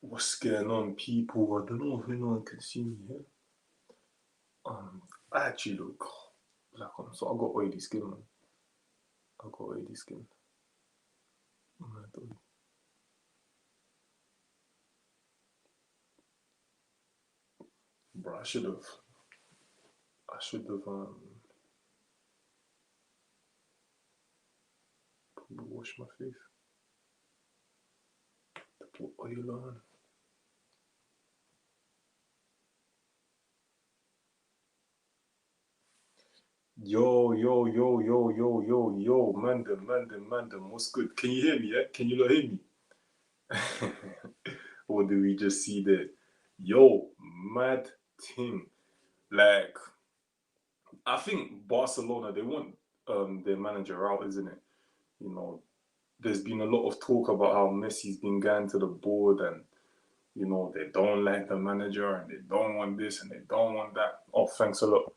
What's going on, people? I don't know if anyone can see me here. I actually look like so I got oily skin, man. I got oily skin. Bro, I should have probably washed my face. Put oil on. Yo, Mandem, what's good? Can you hear me, yeah? Can you not hear me? Or do we just see the yo, mad thing? Like, I think Barcelona, they want their manager out, isn't it? You know, there's been a lot of talk about how Messi's been going to the board and, they don't like the manager and they don't want this and they don't want that. Oh, thanks a lot.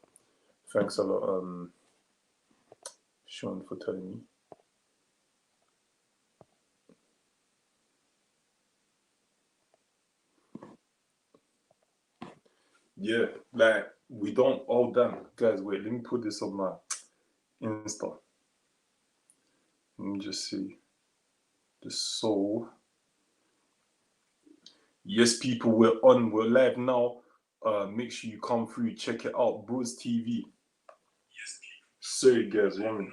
Thanks a lot, Sean, for telling me. Yeah, like, we don't, oh damn, guys, wait, let me put this on my Insta. Let me just see. So, yes, people, we're live now. Make sure you come through, check it out, Bros TV. Yes, people. Sorry, guys, 1 minute.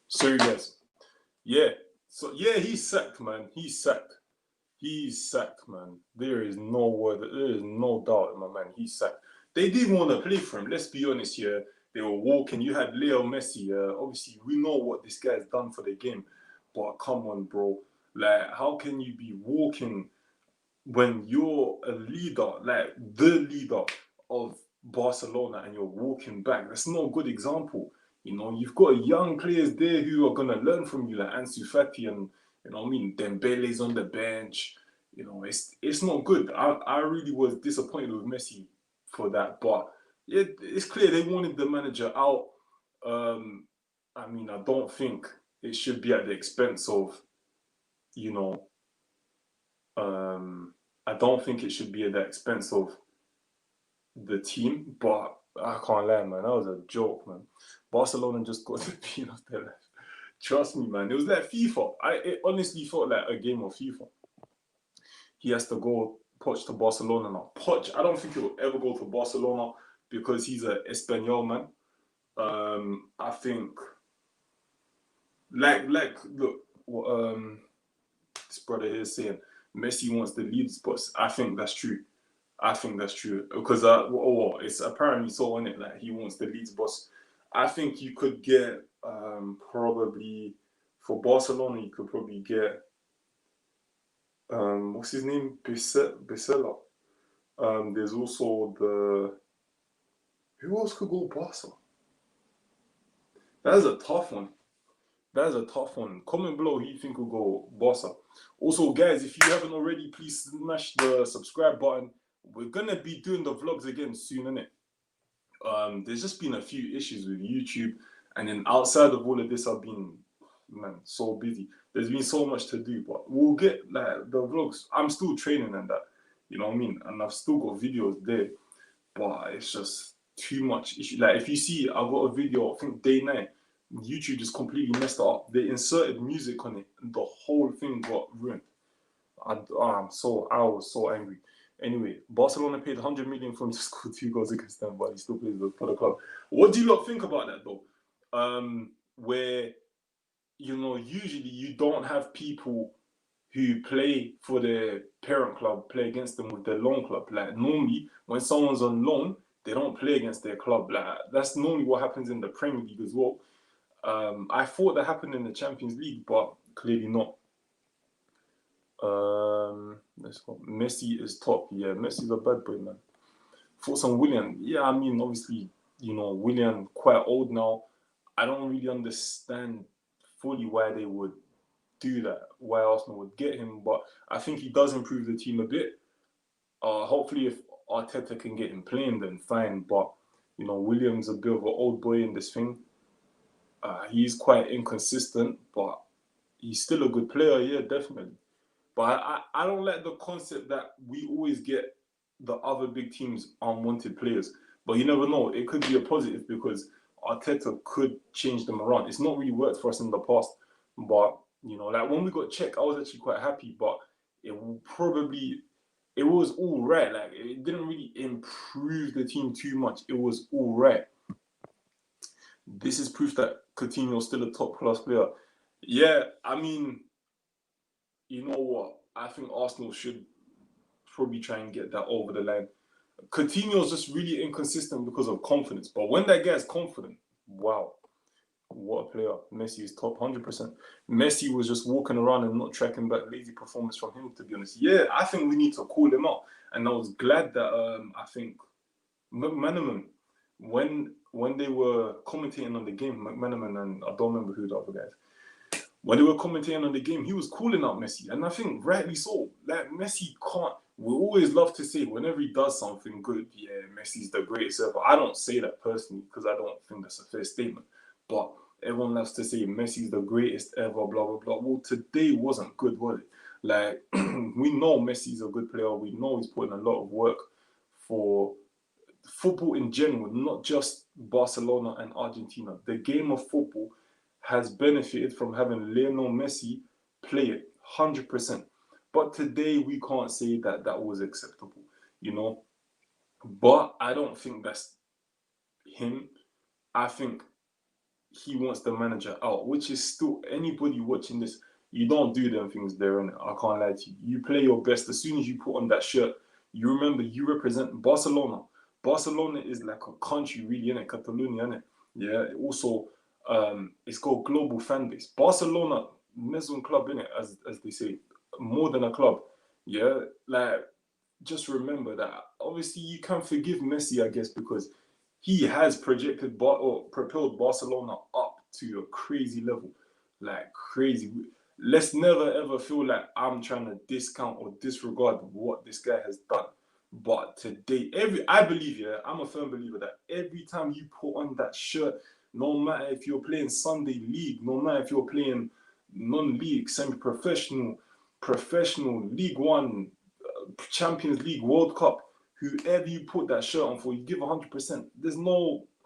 Sorry, guys. Yeah. So yeah, he's sacked, man. He's sacked, man. There is no word. There is no doubt in my man. He's sacked. They didn't want to play for him. Let's be honest here. They were walking. You had Leo Messi. Obviously, we know what this guy's done for the game. But come on, bro. Like, how can you be walking when you're a leader, like the leader of Barcelona, and you're walking back? That's not a good example. You've got young players there who are gonna learn from you, like Ansu Fati and Dembele's on the bench. It's not good. I really was disappointed with Messi for that, but yeah, it's clear they wanted the manager out. I don't think it should be at the expense of, I don't think it should be at the expense of the team, but I can't lie, man. That was a joke, man. Barcelona just got the beat off their life. Trust me, man. It was like FIFA. It honestly felt like a game of FIFA. He has to go Poch to Barcelona now. Poch, I don't think he'll ever go to Barcelona because he's an Espanol man. I think, look, what this brother here is saying, Messi wants the lead, but I think that's true. Because it's apparently so on it, like he wants the Leeds boss. I think you could get probably for Barcelona, you could probably get what's his name, Bisela. There's also who else could go Barca? That is a tough one. Comment below who you think will go Barca. Also, guys, if you haven't already, please smash the subscribe button. We're gonna be doing the vlogs again soon, innit? There's just been a few issues with YouTube, and then outside of all of this, I've been, man, so busy. There's been so much to do, but we'll get like the vlogs. I'm still training and that, you know what I mean? And I've still got videos there, but it's just too much issue. Like, if you see, I've got a video, I think day 9, YouTube just completely messed it up. They inserted music on it, and the whole thing got ruined. I was so angry. Anyway, Barcelona paid 100 million for him to score 2 goals against them, but he still plays for the club. What do you lot think about that, though? Where, usually you don't have people who play for their parent club play against them with their loan club. Like, normally, when someone's on loan, they don't play against their club. Like, that's normally what happens in the Premier League as well. I thought that happened in the Champions League, but clearly not. Let's go. Messi is top. Yeah, Messi's a bad boy, man. Thoughts on Willian? Yeah, obviously, Willian quite old now. I don't really understand fully why they would do that, why Arsenal would get him, but I think he does improve the team a bit. Hopefully, if Arteta can get him playing, then fine. But You know, Williams a bit of an old boy in this thing. He's quite inconsistent, but he's still a good player. Yeah, definitely. But I don't like the concept that we always get the other big teams unwanted players. But you never know. It could be a positive because Arteta could change them around. It's not really worked for us in the past. But, you know, like when we got Czech, I was actually quite happy. But it was all right. Like, it didn't really improve the team too much. It was all right. This is proof that Coutinho's still a top class player. Yeah, I mean, you know what? I think Arsenal should probably try and get that over the line. Coutinho's just really inconsistent because of confidence. But when that guy's confident, wow, what a player. Messi is top 100%. Messi was just walking around and not tracking back lazy performance from him, to be honest. Yeah, I think we need to call him out. And I was glad that I think McManaman, when they were commentating on the game, McManaman and I don't remember who the other guys, when they were commentating on the game, he was calling out Messi. And I think rightly so. Like, Messi can't. We always love to say whenever he does something good, yeah, Messi's the greatest ever. I don't say that personally because I don't think that's a fair statement. But everyone loves to say Messi's the greatest ever, blah, blah, blah. Well, today wasn't good, was it? Like, we know Messi's a good player. We know he's putting a lot of work for football in general, not just Barcelona and Argentina. The game of football has benefited from having Lionel Messi play it 100%. But today we can't say that that was acceptable, you know. But I don't think that's him. I think he wants the manager out, which is still anybody watching this. You don't do them things there, and I can't lie to you. You play your best. As soon as you put on that shirt, you remember you represent Barcelona. Barcelona is like a country, really, innit? Catalonia, innit? Yeah. Also, it's got a global fan base. Barcelona, maison club, innit? As they say, more than a club. Yeah. Like, just remember that. Obviously, you can forgive Messi, I guess, because he has propelled Barcelona up to a crazy level, like crazy. Let's never ever feel like I'm trying to discount or disregard what this guy has done. But today, I believe, yeah, I'm a firm believer that every time you put on that shirt, no matter if you're playing Sunday League, no matter if you're playing non-league, semi-professional, professional, League One, Champions League, World Cup, whoever you put that shirt on for, you give 100%.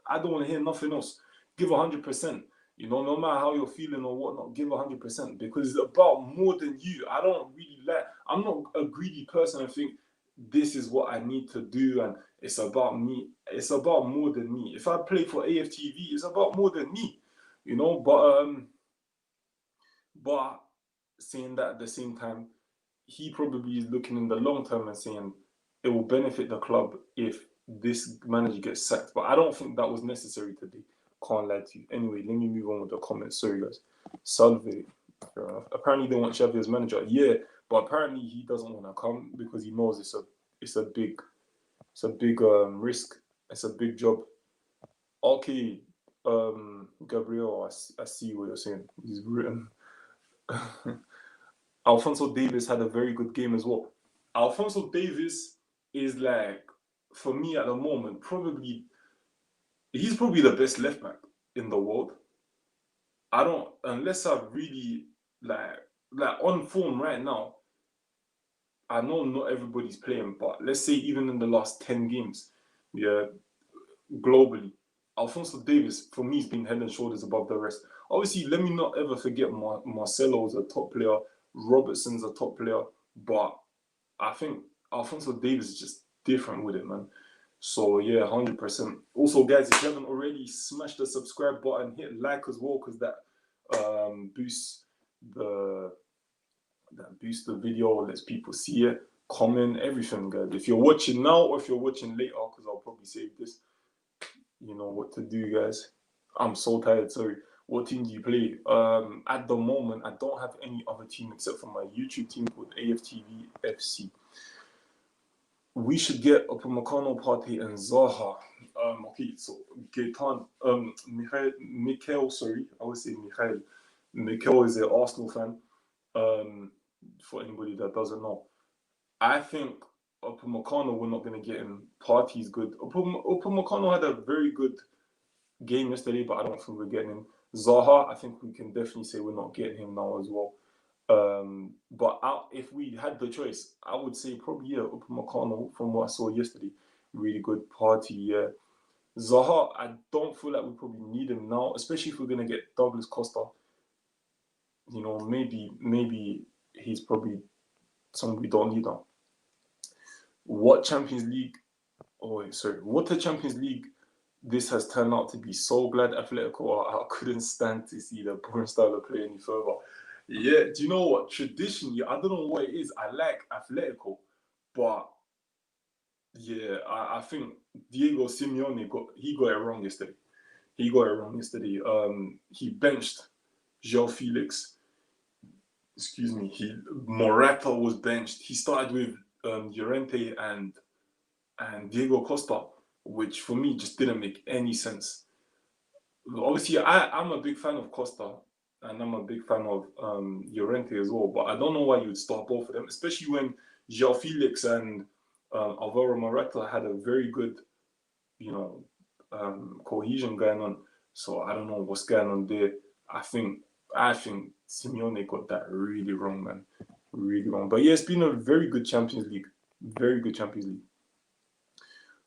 I don't want to hear nothing else. Give 100%. You know, no matter how you're feeling or whatnot, give 100% because it's about more than you. I'm not a greedy person. I think this is what I need to do and it's about me. It's about more than me. If I play for AFTV, it's about more than me, you know, but saying that at the same time, he probably is looking in the long term and saying it will benefit the club if this manager gets sacked. But I don't think that was necessary today. Can't lie to you. Anyway, let me move on with the comments. Sorry, guys. Salve. Apparently they want Xavi as manager. Yeah, but apparently he doesn't want to come because he knows it's a big risk. It's a big job. Okay, Gabriel, I see what you're saying. He's written. Alphonso Davies had a very good game as well. Alphonso Davies is like, for me at the moment, he's probably the best left back in the world. Unless I really like on form right now, I know not everybody's playing, but let's say even in the last 10 games, yeah, globally, Alphonso Davies, for me, has been head and shoulders above the rest. Obviously, let me not ever forget Marcelo's a top player, Robertson's a top player, but I think Alphonso Davies is just different with it, man. So yeah, 100%. Also, guys, if you haven't already, smash the subscribe button, hit like as well, because that boosts the video, lets people see it, comment, everything, guys. If you're watching now or if you're watching later, because I'll probably save this, you know what to do, guys. I'm so tired, sorry. What team do you play? At the moment, I don't have any other team except for my YouTube team called AFTV FC. We should get Upamecano, Partey, and Zaha. Okay, so Gaetan, Mikel, sorry, I would say Michael. Mikel is an Arsenal fan. For anybody that doesn't know, I think Upamecano, we're not going to get him. Partey's good. Upamecano had a very good game yesterday, but I don't think we're getting him. Zaha, I think we can definitely say we're not getting him now as well. But if we had the choice, I would say probably Upamecano from what I saw yesterday. Really good. Partey, yeah. Zaha, I don't feel like we probably need him now, especially if we're going to get Douglas Costa. You know, maybe he's probably someone we don't need now. What Champions League? Oh wait, sorry. What a Champions League this has turned out to be. So glad Atletico. I couldn't stand to see the boring style of play any further. Yeah, do you know what? Traditionally, I don't know what it is. I like Atletico, but yeah, I think Diego Simeone got it wrong yesterday. He benched João Felix. Excuse me. Morata was benched. He started with Llorente and Diego Costa, which for me just didn't make any sense. Obviously, I'm a big fan of Costa and I'm a big fan of Llorente as well, but I don't know why you'd start both of them, especially when João Felix and Alvaro Morata had a very good, cohesion going on. So I don't know what's going on there. I think Simeone got that really wrong, man. Really wrong. But yeah, it's been a very good Champions League. Very good Champions League.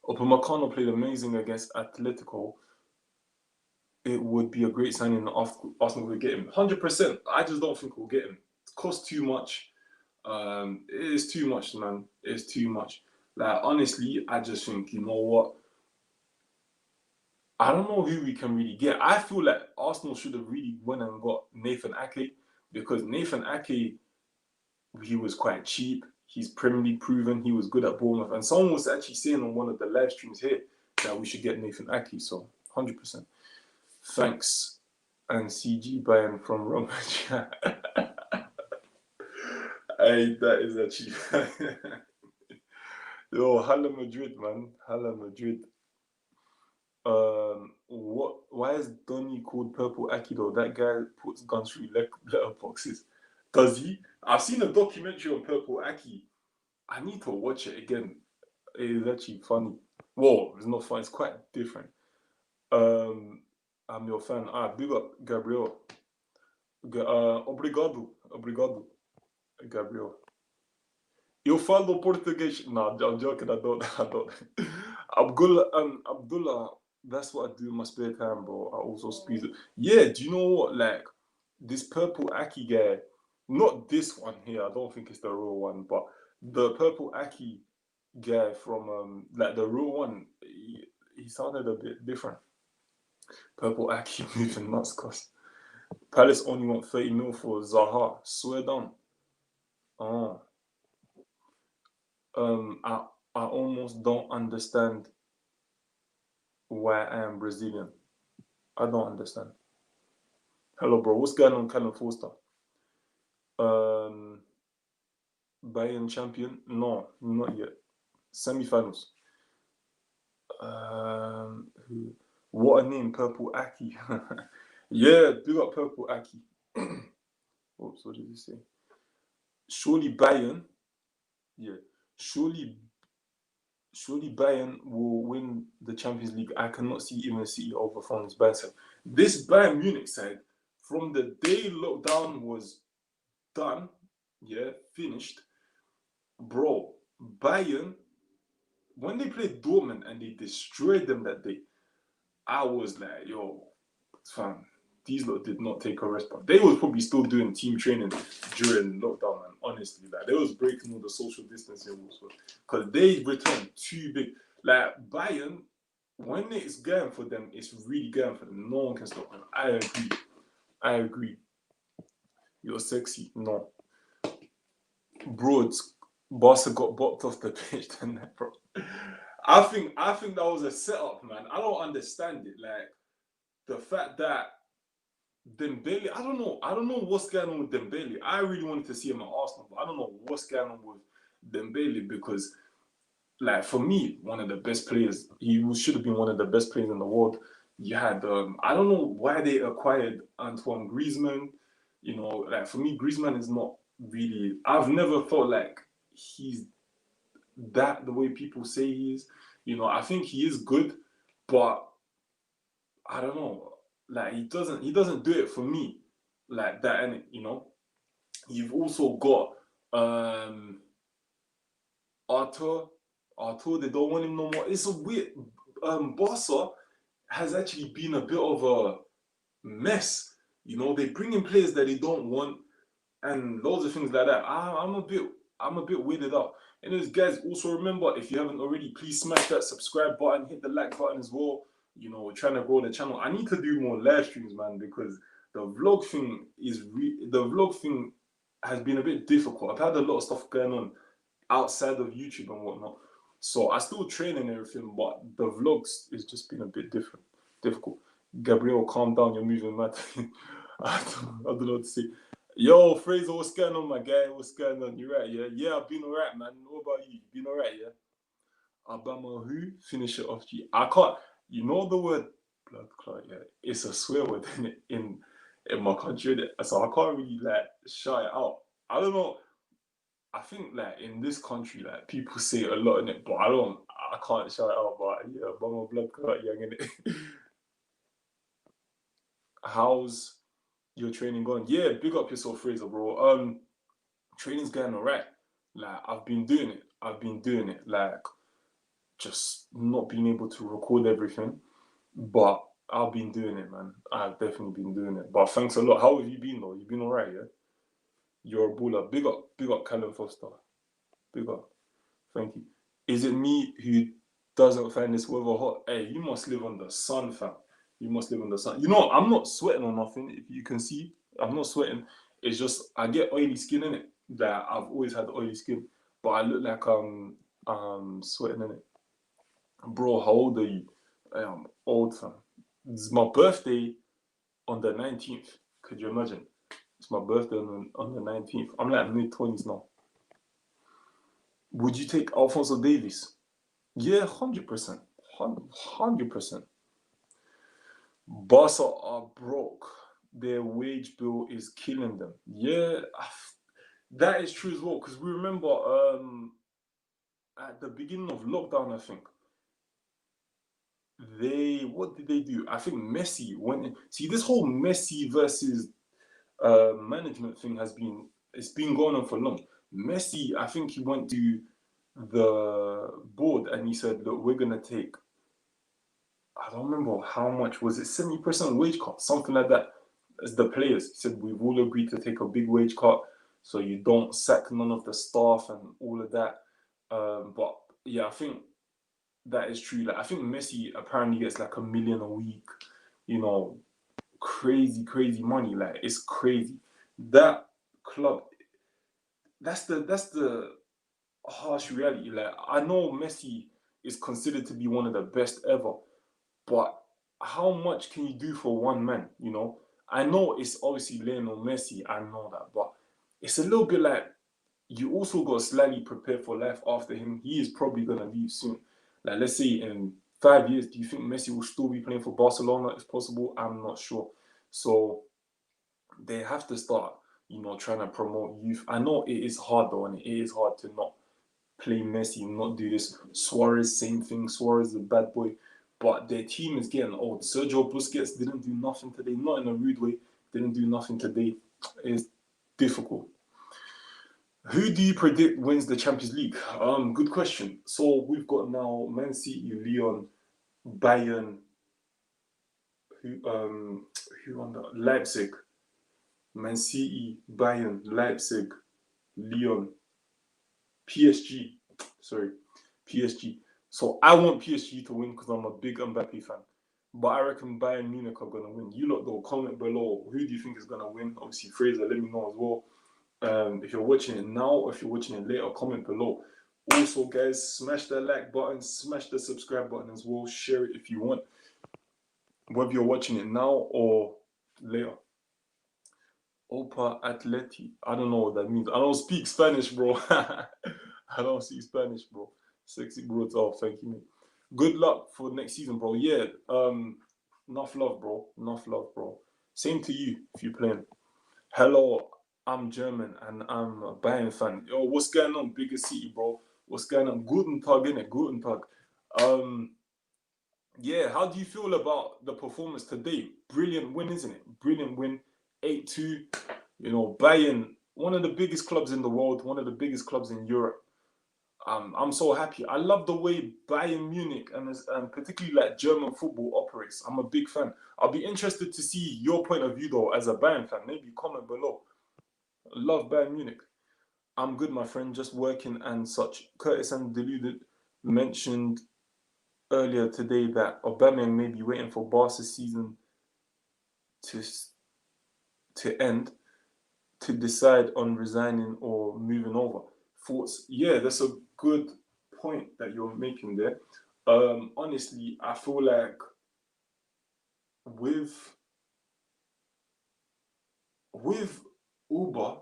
Upamecano played amazing against Atletico. It would be a great signing if Arsenal would get him. 100%. I just don't think we'll get him. It costs too much. It is too much, man. It's too much. Like, honestly, I just think, you know what? I don't know who we can really get. I feel like Arsenal should have really went and got Nathan Ake, because Nathan Ake, he was quite cheap. He's Premier League proven. He was good at Bournemouth. And someone was actually saying on one of the live streams here that we should get Nathan Ake. So, 100%. Thanks. And CG Bayern from Roma. Hey, that is a cheap. Yo, Hala Madrid, man. Hala Madrid. Why is Donny called Purple Akido? That guy puts guns through letterboxes. Does he? I've seen a documentary on Purple Aki. I need to watch it again. It is actually funny. Whoa, it's not fun. It's quite different. I'm your fan. Big up, Gabriel. Obrigado, Gabriel. Eu falo português. No, I'm joking. I don't. Abdullah. That's what I do in my spare time, bro. I also speak. Yeah, do you know what? Like, this Purple Aki guy, not this one here. I don't think it's the real one, but the Purple Aki guy from like the real one, he sounded a bit different. Purple Aki moving nuts, cause Palace only want 30 mil for Zaha. Swear down. Oh. I almost don't understand why I am Brazilian. I don't understand. Hello, bro. What's going on, Callum Forster? Bayern champion? No, not yet. Semi-finals. What a name, Purple Aki. Yeah, big up Purple Aki. Oops, what did he say? Surely Bayern. Yeah, surely Bayern will win the Champions League. I cannot see even City overthrowing this Bayern side. This Bayern Munich side, from the day lockdown was done, finished, bro, Bayern, when they played Dortmund and they destroyed them that day, I was like, yo, fam, these lot did not take a rest. But they was probably still doing team training during lockdown, man. Honestly, like, they was breaking all the social distancing rules, because they returned too big. Like, Bayern, when it's going for them, it's really going for them. No one can stop them. I agree. You're sexy. No. Bro, Barca got bopped off the pitch, didn't they, bro? I think that was a setup, man. I don't understand it. Like, the fact that Dembele, I don't know what's going on with Dembele. I really wanted to see him at Arsenal, but I don't know what's going on with Dembele, because, like, for me, one of the best players, he should have been one of the best players in the world. You had, I don't know why they acquired Antoine Griezmann. You know, like, for me, Griezmann is not really, I've never felt like he's the way people say he is. You know, I think he is good, but I don't know. Like he doesn't do it for me like that, and you know. You've also got um Arthur. Arthur, they don't want him no more. It's a weird Barca has actually been a bit of a mess. You know, they bring in players that they don't want and loads of things like that. I'm a bit weirded out. Anyways, guys, also remember, if you haven't already, please smash that subscribe button, hit the like button as well. You know, we're trying to grow the channel. I need to do more live streams, man, because the vlog thing has been a bit difficult. I've had a lot of stuff going on outside of YouTube and whatnot. So I still train and everything, but the vlogs is just been a bit difficult. Gabriel, calm down, you're moving mad. I don't know what to say. Yo, Fraser, what's going on, my guy? What's going on? You right, yeah? Yeah, I've been alright, man. What about you? Been alright, yeah? Obama who? Finish it off, G. I can't, you know the word blood clot, yeah? It's a swear word in my country, so I can't really, like, shout it out. I don't know. I think, like, in this country, like, people say a lot in it, but I can't shout it out, but yeah, Obama blood clot, young, innit? How's your training going? Yeah, big up yourself, Fraser, bro. Training's going alright. Like I've been doing it. Like just not being able to record everything, but I've been doing it, man. I've definitely been doing it. But thanks a lot. How have you been though? You've been alright, yeah? You're a baller. Big up, Callum Foster. Big up. Thank you. Is it me who doesn't find this weather hot? Hey, you must live on the sun, fam. You must live on the sun. You know, I'm not sweating or nothing. If you can see, I'm not sweating. It's just I get oily skin in it. That I've always had oily skin, but I look like I'm sweating in it. Bro, how old are you? I'm old, fam. It's my birthday on the 19th. Could you imagine? It's my birthday on the 19th. I'm like mid-20s now. Would you take Alphonso Davies? Yeah, 100%. 100%. Barca are broke. Their wage bill is killing them. Yeah, that is true as well. Because we remember at the beginning of lockdown, I think what did they do? I think Messi went in. See, this whole Messi versus management thing it's been going on for long. Messi, I think he went to the board and he said, look, we're gonna take, I don't remember how much was it, 70% wage cut, something like that. As the players, he said we've all agreed to take a big wage cut, so you don't sack none of the staff and all of that. But yeah, I think that is true. Like I think Messi apparently gets like $1 million a week. You know, crazy money. Like it's crazy. That club. That's the harsh reality. Like I know Messi is considered to be one of the best ever, but how much can you do for one man? You know, I know it's obviously Lionel Messi. I know that, but it's a little bit like you also got to slightly prepare for life after him. He is probably gonna leave soon. Like let's say in 5 years, do you think Messi will still be playing for Barcelona? If possible, I'm not sure. So they have to start, you know, trying to promote youth. I know it is hard though, and it is hard to not play Messi and not do this. Suarez, same thing. Suarez is a bad boy, but their team is getting old. Sergio Busquets didn't do nothing today, not in a rude way. Didn't do nothing today. It's difficult. Who do you predict wins the Champions League? Good question. So we've got now Man City, Lyon, Bayern, who won that? Leipzig, Man City, Bayern, Leipzig, Lyon, PSG. Sorry, PSG. So I want PSG to win because I'm a big Mbappe fan. But I reckon Bayern Munich are gonna win. You lot though, comment below. Who do you think is gonna win? Obviously, Fraser, let me know as well. If you're watching it now or if you're watching it later, comment below. Also, guys, smash the like button, smash the subscribe button as well. Share it if you want, whether you're watching it now or later. Opa Atleti. I don't know what that means. I don't speak Spanish, bro. I don't speak Spanish, bro. Sexy bro. Oh, thank you, mate. Good luck for next season, bro. Yeah. Enough love, bro. Enough love, bro. Same to you if you're playing. Hello, I'm German and I'm a Bayern fan. Yo, what's going on? Biggest city, bro. What's going on? Guten Tag, innit? Guten Tag. Um, yeah, how do you feel about the performance today? Brilliant win, isn't it? Brilliant win, 8-2. You know, Bayern, one of the biggest clubs in the world, one of the biggest clubs in Europe. I'm so happy. I love the way Bayern Munich and particularly like German football operates. I'm a big fan. I'll be interested to see your point of view though as a Bayern fan. Maybe comment below. Love Bayern Munich. I'm good, my friend. Just working and such. Curtis and Deluded mentioned earlier today that Aubameyang may be waiting for Barca's season to end to decide on resigning or moving over. Thoughts? Yeah, that's a good point that you're making there. Honestly, I feel like with Uber,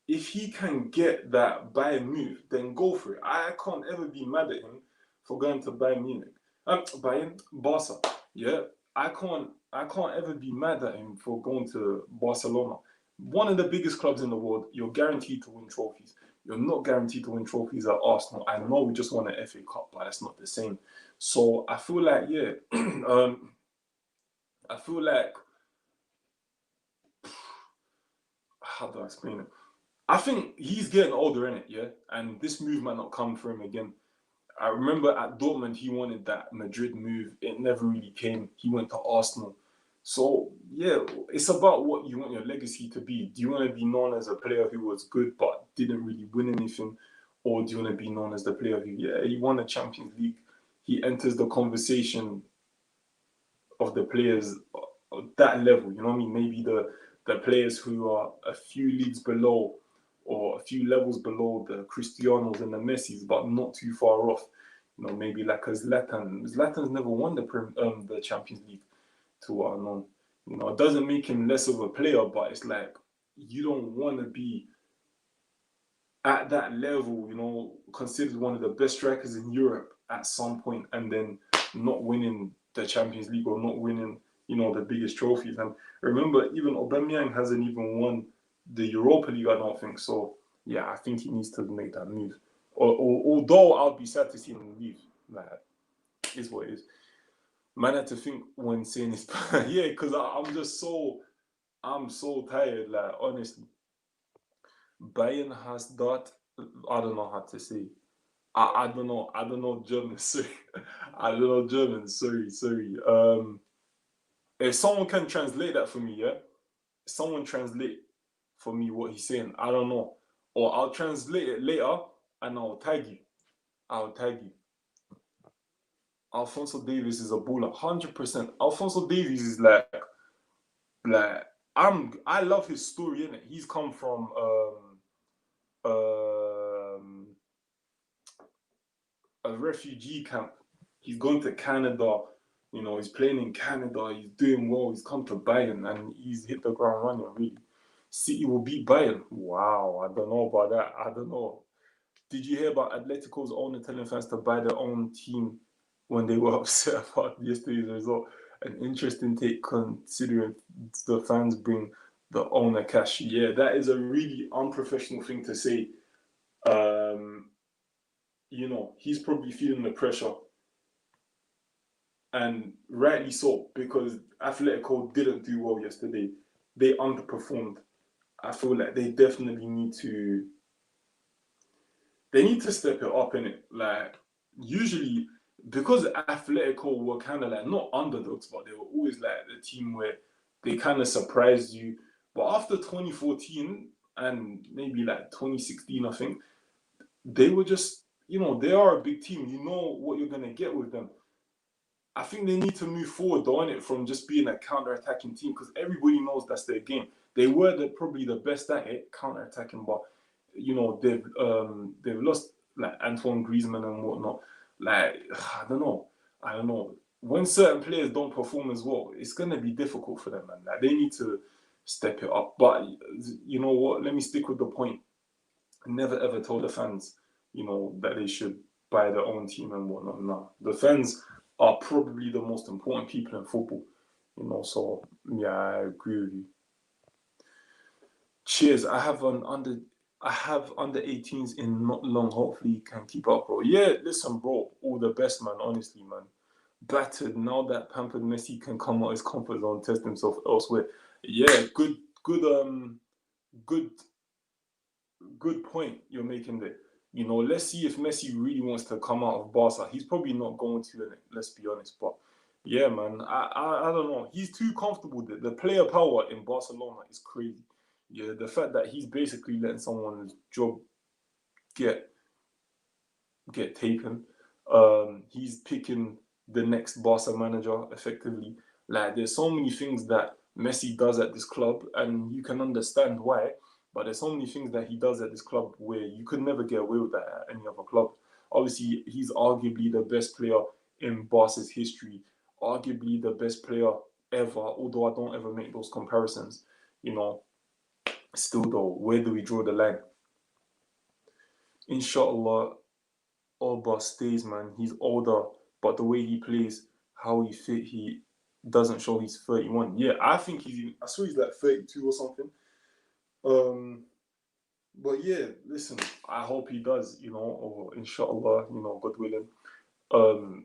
if he can get that Bayern move, then go for it. I can't ever be mad at him for going to Bayern Munich. Barca. Yeah, I can't ever be mad at him for going to Barcelona. One of the biggest clubs in the world. You're guaranteed to win trophies. You're not guaranteed to win trophies at Arsenal. I know we just won an FA Cup, but that's not the same. So I feel like, yeah, I feel like, how do I explain it? I think he's getting older, in it, yeah, and this move might not come for him again. I remember at Dortmund he wanted that Madrid move. It never really came. He went to Arsenal. So yeah, it's about what you want your legacy to be. Do you want to be known as a player who was good but didn't really win anything, or do you want to be known as the player who, yeah, he won the Champions League? He enters the conversation of the players of that level. You know what I mean? Maybe the players who are a few leagues below or a few levels below the Cristianos and the Messis, but not too far off. You know, maybe like a Zlatan. Zlatan's never won the Champions League, to what I know. You know, it doesn't make him less of a player, but it's like you don't want to be at that level, you know, considered one of the best strikers in Europe at some point and then not winning the Champions League or not winning, you know, the biggest trophies. And remember, even Aubameyang hasn't even won the Europa League, I don't think. So, yeah, I think he needs to make that move. Although I'll be sad to see him leave. Like, is what it is. Man, I had to think when saying this. Yeah, because I'm so tired, like, honestly. Bayern has that. I don't know how to say. I don't know. I don't know German. Sorry, I don't know German. Sorry. If someone can translate that for me, yeah. Someone translate for me what he's saying. I don't know, or I'll translate it later and I'll tag you. I'll tag you. Alfonso Davies is a baller, 100%. Alfonso Davies is like I love his story, innit? He's come from um a refugee camp. He's gone to Canada. You know, he's playing in Canada. He's doing well. He's come to Bayern and he's hit the ground running. Really, City will beat Bayern. Wow, I don't know about that. I don't know. Did you hear about Atletico's owner telling fans to buy their own team when they were upset about yesterday's result? An interesting take considering the fans bring the owner cash. Yeah, that is a really unprofessional thing to say. Um, you know, he's probably feeling the pressure, and rightly so, because Atletico didn't do well yesterday. They underperformed. I feel like they need to step it up in it. Like usually, because Atletico were kind of like not underdogs, but they were always like the team where they kind of surprised you. But after 2014 and maybe like 2016, I think they were just, you know, they are a big team. You know what you're gonna get with them. I think they need to move forward though, it from just being a counter-attacking team, because everybody knows that's their game. They were probably the best at it, counter-attacking, but you know they've lost like Antoine Griezmann and whatnot. Like I don't know. When certain players don't perform as well, it's gonna be difficult for them, man. Like they need to step it up. But you know what? Let me stick with the point. Never ever told the fans, you know, that they should buy their own team and whatnot. No, the fans are probably the most important people in football, you know. So yeah, I agree with you. Cheers. I have under 18s in not long. Hopefully, he can keep up, bro. Yeah, listen, bro. All the best, man. Honestly, man. Battered now that pampered Messi can come out his comfort zone, test himself elsewhere. Yeah, good, good point you're making there. You know, let's see if Messi really wants to come out of Barca. He's probably not going to, let's be honest. But yeah, man, I don't know. He's too comfortable there. The player power in Barcelona is crazy. Yeah, the fact that he's basically letting someone's job get taken. He's picking the next Barca manager effectively. Like there's so many things that Messi does at this club, and you can understand why. But there's so many things that he does at this club where you could never get away with that at any other club. Obviously, he's arguably the best player in Barca's history, arguably the best player ever. Although I don't ever make those comparisons, you know. Still though, where do we draw the line? Inshallah, Alba stays, man. He's older, but the way he plays, how he fit, he doesn't show he's 31. Yeah, I think I saw he's like 32 or something. But yeah, listen, I hope he does, you know, or inshallah, you know, God willing,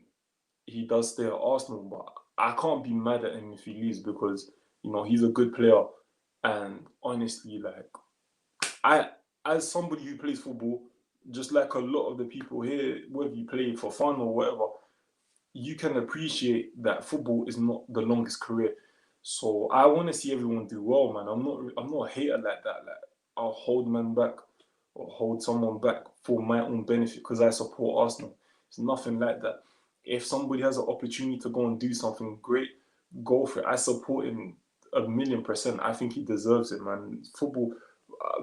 he does stay at Arsenal. But I can't be mad at him if he leaves because, you know, he's a good player. And honestly, like, as somebody who plays football, just like a lot of the people here, whether you play for fun or whatever, you can appreciate that football is not the longest career. So I want to see everyone do well, man. I'm not a hater like that. Like I'll hold man back or hold someone back for my own benefit because I support Arsenal. It's nothing like that. If somebody has an opportunity to go and do something great, go for it. I support him 1,000,000%. I think he deserves it, man. Football,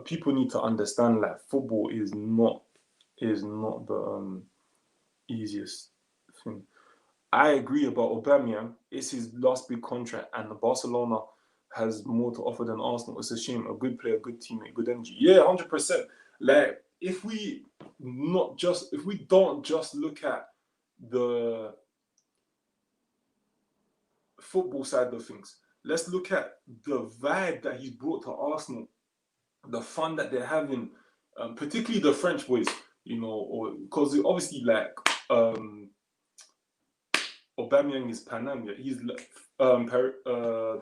people need to understand that football is not the easiest thing. I agree about Aubameyang. It's his last big contract, and the Barcelona has more to offer than Arsenal. It's a shame. A good player, good teammate, good energy. Yeah, 100%. Like if we don't just look at the football side of things, let's look at the vibe that he's brought to Arsenal, the fun that they're having, particularly the French boys. You know, or because obviously like. Aubameyang is Panam, yeah. He's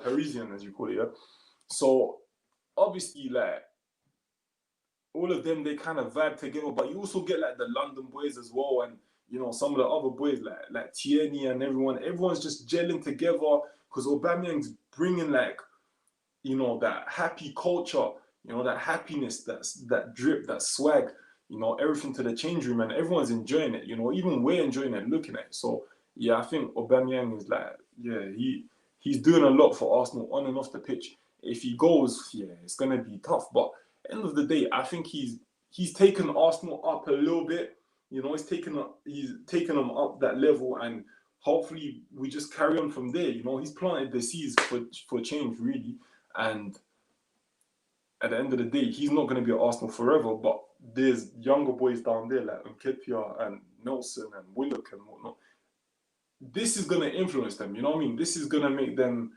Parisian, as you call it, yeah. So obviously, like all of them, they kind of vibe together. But you also get like the London boys as well, and you know some of the other boys like Tierney and everyone. Everyone's just gelling together because Aubameyang's bringing like you know that happy culture, you know that happiness, that drip, that swag, you know everything to the change room, and everyone's enjoying it. You know, even we're enjoying it, looking at it. So yeah, I think Aubameyang is like yeah he's doing a lot for Arsenal on and off the pitch. If he goes, yeah, it's gonna be tough. But end of the day, I think he's taken Arsenal up a little bit. You know, he's taken them up that level, and hopefully we just carry on from there. You know, he's planted the seeds for change, really. And at the end of the day, he's not going to be at Arsenal forever, but there's younger boys down there like Nketiah and Nelson and Willock and whatnot. This is going to influence them, you know what I mean? This is going to make them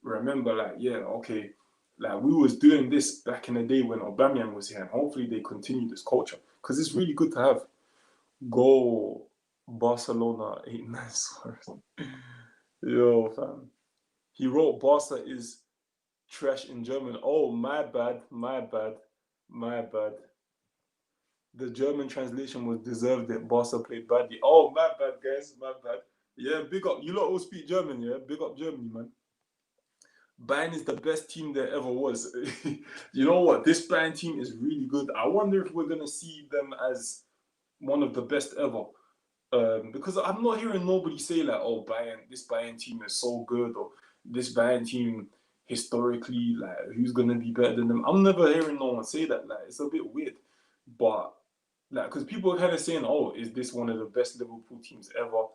remember, like, yeah, okay, like we was doing this back in the day when Aubameyang was here, and hopefully they continue this culture because it's really good to have. Go Barcelona 8-9 Suarez. Yo, fam. He wrote Barca is trash in German. Oh, my bad. The German translation was deserved it. Barca played badly. Oh, my bad, guys. My bad. Yeah, big up. You lot all speak German, yeah? Big up Germany, man. Bayern is the best team there ever was. You know what? This Bayern team is really good. I wonder if we're going to see them as one of the best ever. Because I'm not hearing nobody say like, oh, this Bayern team is so good, or this Bayern team historically, like, who's gonna be better than them? I'm never hearing no one say that. Like, it's a bit weird, but like, because people are kind of saying, oh, is this one of the best Liverpool teams ever?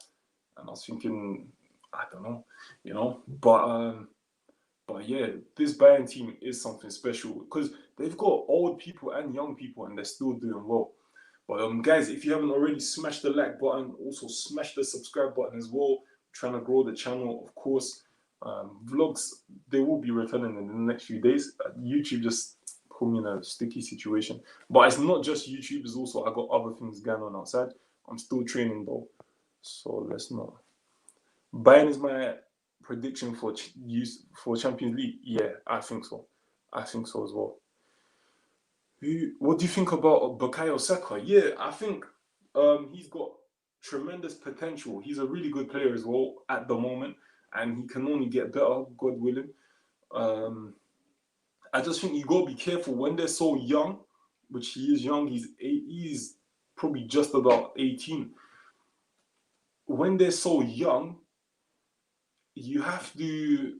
And I was thinking, I don't know, you know, but yeah, this Bayern team is something special because they've got old people and young people, and they're still doing well. But guys, if you haven't already, smash the like button. Also, smash the subscribe button as well. I'm trying to grow the channel, of course. Vlogs, they will be returning in the next few days. YouTube just put me in a sticky situation. But it's not just YouTube, it's also I got other things going on outside. I'm still training though. So let's not. Bayern is my prediction for use for Champions League. Yeah, I think so. I think so as well. What do you think about Bukayo Saka? Yeah, I think he's got tremendous potential. He's a really good player as well at the moment, and he can only get better, God willing. I just think you got to be careful when they're so young, which he is young. He's probably just about 18. When they're so young, you have to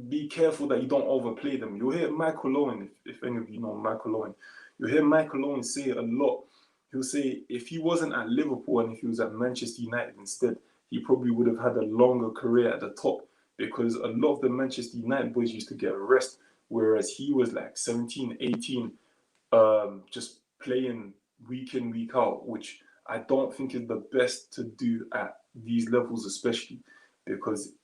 be careful that you don't overplay them. You'll hear Michael Owen, if any of you know Michael Owen, you'll hear Michael Owen say it a lot. He'll say if he wasn't at Liverpool and if he was at Manchester United instead, he probably would have had a longer career at the top, because a lot of the Manchester United boys used to get rest, whereas he was like 17, 18, just playing week in, week out, which I don't think is the best to do at these levels, especially because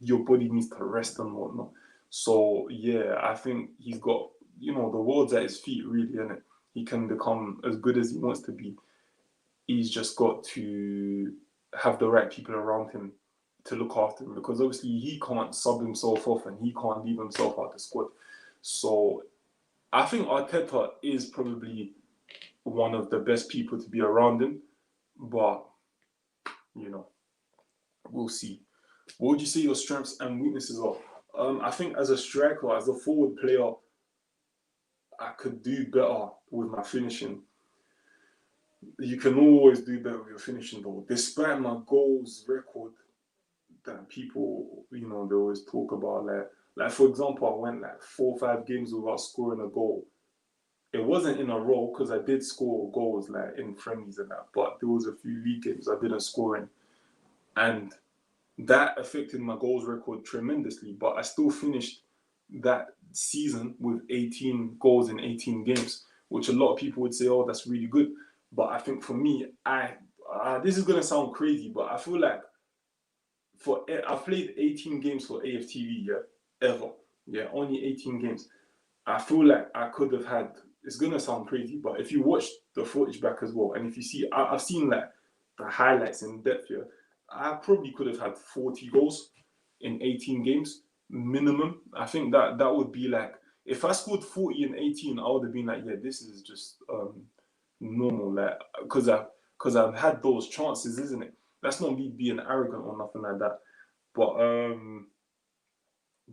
your body needs to rest and whatnot. So yeah, I think he's got, the world's at his feet, really, isn't it? He can become as good as he wants to be. He's just got to have the right people around him to look after him, because obviously he can't sub himself off and he can't leave himself out the squad. So I think Arteta is probably one of the best people to be around him, but we'll see. What would you say your strengths and weaknesses are? I think as a striker, as a forward player, I could do better with my finishing. You can always do better with your finishing, though. Despite my goals record that people, they always talk about, like for example, I went like 4 or 5 games without scoring a goal. It wasn't in a row because I did score goals like in friendlies and that, but there was a few league games I didn't score in, and that affected my goals record tremendously. But I still finished that season with 18 goals in 18 games, which a lot of people would say, "Oh, that's really good." But I think for me, this is gonna sound crazy, but I feel like I've played 18 games for AFTV, ever, only 18 games. I feel like I could have had. It's gonna sound crazy, but if you watch the footage back as well, and if you see, I've seen like the highlights in depth here, I probably could have had 40 goals in 18 games minimum. I think that would be like, if I scored 40 in 18, I would have been like, yeah, this is just normal, like because I've had those chances, isn't it? That's not me being arrogant or nothing like that,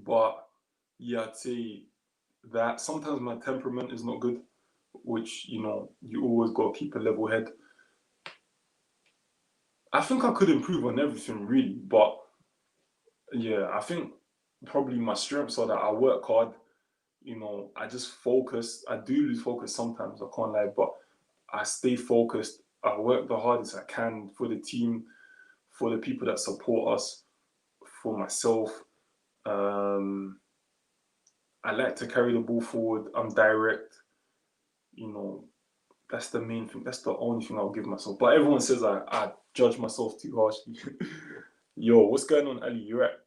but yeah, I'd say that sometimes my temperament is not good, which you always got to keep a level head. I think I could improve on everything really, but yeah, I think probably my strengths are that I work hard. I just focus. I do lose focus sometimes, I can't lie, but I stay focused. I work the hardest I can for the team, for the people that support us, for myself. I like to carry the ball forward. I'm direct. That's the main thing. That's the only thing I'll give myself. But everyone says I judge myself too harshly. Yo, what's going on, Ali? You're right.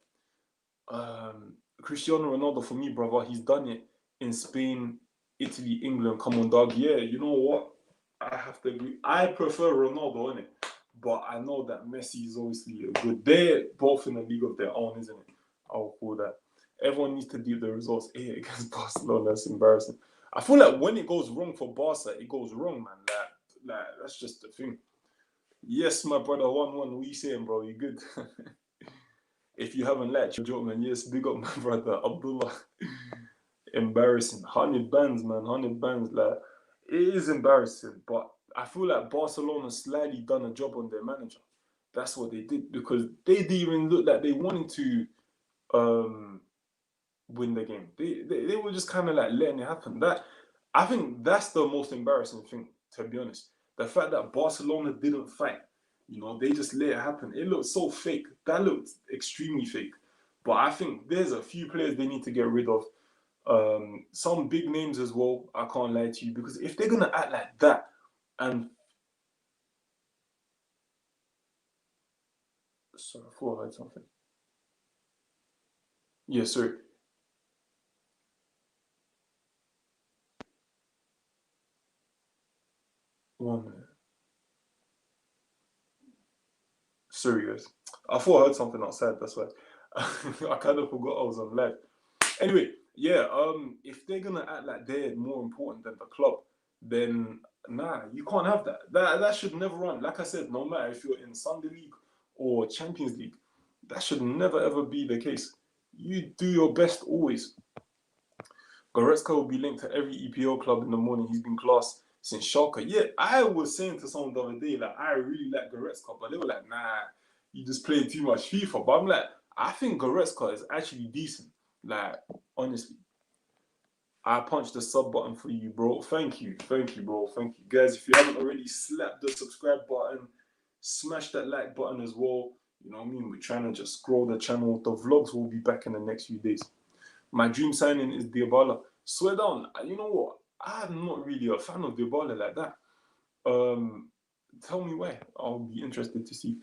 Cristiano Ronaldo, for me, brother, he's done it in Spain, Italy, England. Come on, dog. Yeah, you know what? I have to agree. I prefer Ronaldo, innit? But I know that Messi is obviously a good. They're both in a league of their own, isn't it? I'll call that. Everyone needs to do the results A against Barcelona. That's embarrassing. I feel like when it goes wrong for Barca, it goes wrong, man. Like that's just the thing. Yes, my brother, 1-1. What you saying, bro? You good? If you haven't liked your joke, man, yes, big up my brother Abdullah. Embarrassing. 100 bands, man. 100 bands. Like, it is embarrassing, but I feel like Barcelona slightly done a job on their manager. That's what they did, because they didn't even look like they wanted to win the game. They were just kind of like letting it happen. I think that's the most embarrassing thing, to be honest. The fact that Barcelona didn't fight. They just let it happen. It looked so fake. That looked extremely fake. But I think there's a few players they need to get rid of. Some big names as well, I can't lie to you, because if they're going to act like that, and sorry, I thought I heard something. Yeah, sorry. Sorry, guys. I thought I heard something outside. That's why I kind of forgot I was on live. Anyway, yeah. If they're gonna act like they're more important than the club, then nah, you can't have that. That should never run. Like I said, no matter if you're in Sunday League or Champions League, that should never ever be the case. You do your best always. Goretzka will be linked to every EPL club in the morning. He's been classed since Schalke. Yeah, I was saying to someone the other day, like, I really like Goretzka, but they were like, nah, you just play too much FIFA. But I'm like, I think Goretzka is actually decent. Like, honestly. I punched the sub button for you, bro. Thank you, bro. Thank you. Guys, if you haven't already, slap the subscribe button, smash that like button as well. You know what I mean? We're trying to just grow the channel. The vlogs will be back in the next few days. My dream signing is Dybala. Swear down. You know what? I'm not really a fan of Dybala like that. Tell me why. I'll be interested to see.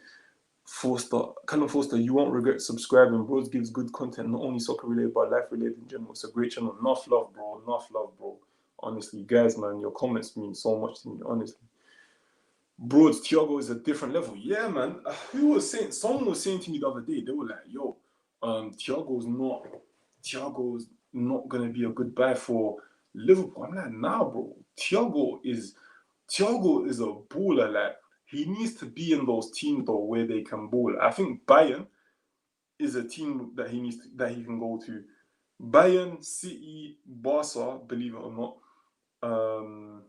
Callum Forster, you won't regret subscribing. Bros gives good content, not only soccer related, but life related in general. It's a great channel. Enough love, bro. Enough love, bro. Honestly, guys, man, your comments mean so much to me, honestly. Broads, Thiago is a different level. Yeah, man. Someone was saying to me the other day, they were like, yo, Thiago's not gonna be a good buy for Liverpool. I'm like, nah, bro. Thiago is a baller. Like, he needs to be in those teams though where they can ball. I think Bayern is a team that he can go to. Bayern, City, Barca, believe it or not.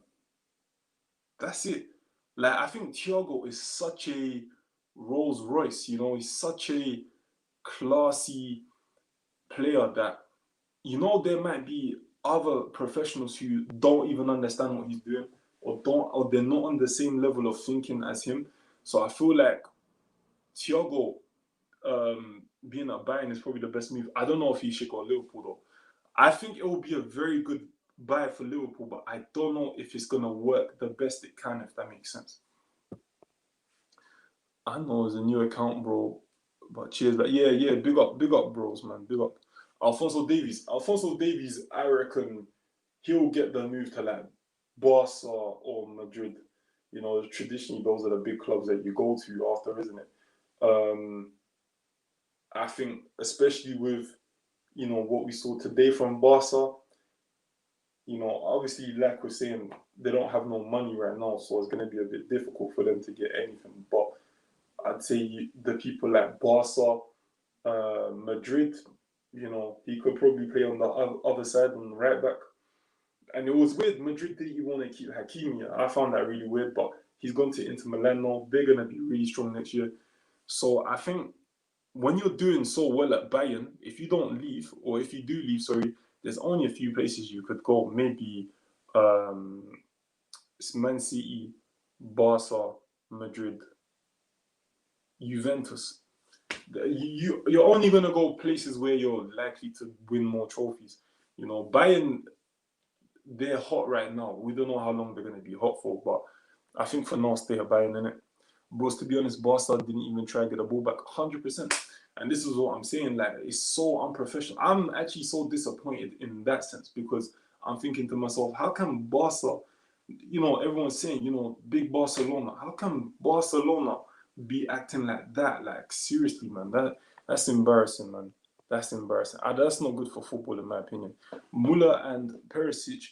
That's it. Like, I think Thiago is such a Rolls Royce, you know, he's such a classy player that, you know, there might be other professionals who don't even understand what he's doing, or they're not on the same level of thinking as him. So I feel like Thiago being at Bayern is probably the best move. I don't know if he should go Liverpool though. I think it will be a very good buy for Liverpool, but I don't know if it's gonna work the best it can, if that makes sense. I know it's a new account, bro, but cheers. But yeah, big up, bros, man, big up. Alphonso Davies, I reckon he'll get the move to like Barca or Madrid. You know, traditionally those are the big clubs that you go to after, isn't it? I think especially with, you know, what we saw today from Barca, you know, obviously, like we're saying, they don't have no money right now, so it's going to be a bit difficult for them to get anything. But I'd say the people like Barca, Madrid, you know, he could probably play on the other side, on the right back. And it was weird, Madrid didn't even want to keep Hakimi. I found that really weird, but he's gone to Inter Milan now. They're going to be really strong next year. So I think when you're doing so well at Bayern, if you don't leave, or if you do leave, sorry, there's only a few places you could go. Maybe Man City, Barca, Madrid, Juventus. You're only going to go places where you're likely to win more trophies. You know, Bayern, they're hot right now. We don't know how long they're going to be hot for, but I think for now, stay at Bayern, innit? Bros, to be honest, Barca didn't even try to get the ball back 100%. And this is what I'm saying, like, it's so unprofessional. I'm actually so disappointed in that sense, because I'm thinking to myself, how can Barca, you know, everyone's saying, you know, big Barcelona, how can Barcelona be acting like that? Like, seriously, man, that's embarrassing, man. That's embarrassing. That's not good for football, in my opinion. Muller and Perisic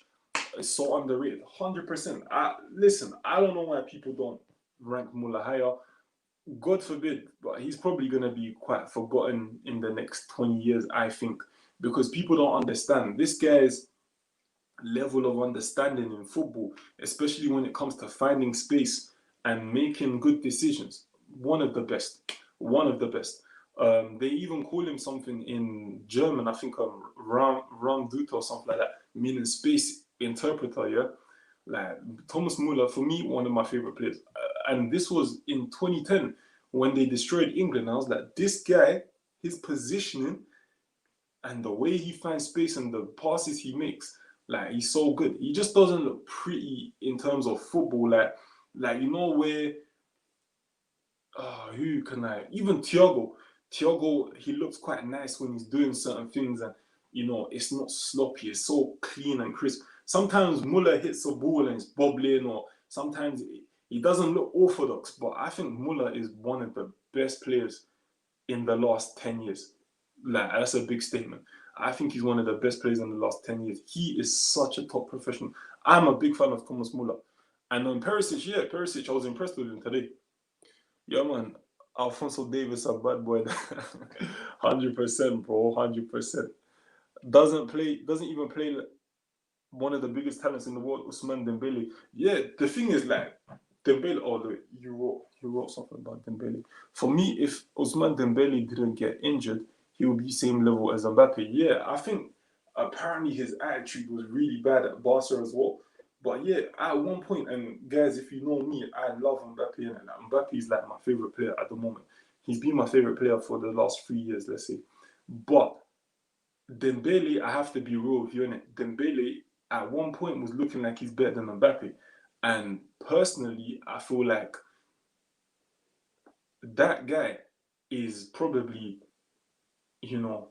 is so underrated, 100%. Listen, I don't know why people don't rank Muller higher. God forbid, but he's probably going to be quite forgotten in the next 20 years, I think, because people don't understand this guy's level of understanding in football, especially when it comes to finding space and making good decisions. One of the best. One of the best. They even call him something in German, I think Raumdeuter or something like that, meaning space interpreter, yeah? Like, Thomas Muller, for me, one of my favorite players. And this was in 2010 when they destroyed England. I was like, this guy, his positioning and the way he finds space and the passes he makes, like, he's so good. He just doesn't look pretty in terms of football. Like you know, where, who can I, even Thiago, he looks quite nice when he's doing certain things, and, you know, it's not sloppy, it's so clean and crisp. Sometimes Muller hits a ball and it's bobbling, or sometimes he doesn't look orthodox, but I think Muller is one of the best players in the last 10 years. Like, that's a big statement. I think he's one of the best players in the last 10 years. He is such a top professional. I'm a big fan of Thomas Muller. And on Perisic, Perisic, I was impressed with him today. Yeah, man. Alfonso Davis, a bad boy. 100%, bro. 100%. Doesn't even play one of the biggest talents in the world, Ousmane Dembele. Yeah, the thing is, like, Dembele, you wrote something about Dembele. For me, if Ousmane Dembele didn't get injured, he would be same level as Mbappe. Yeah, I think apparently his attitude was really bad at Barca as well. But yeah, at one point, and guys, if you know me, I love Mbappe, and Mbappe is like my favorite player at the moment. He's been my favorite player for the last 3 years, let's say. But Dembele, I have to be real with you, innit? Dembele at one point was looking like he's better than Mbappe. And personally, I feel like that guy is probably, you know,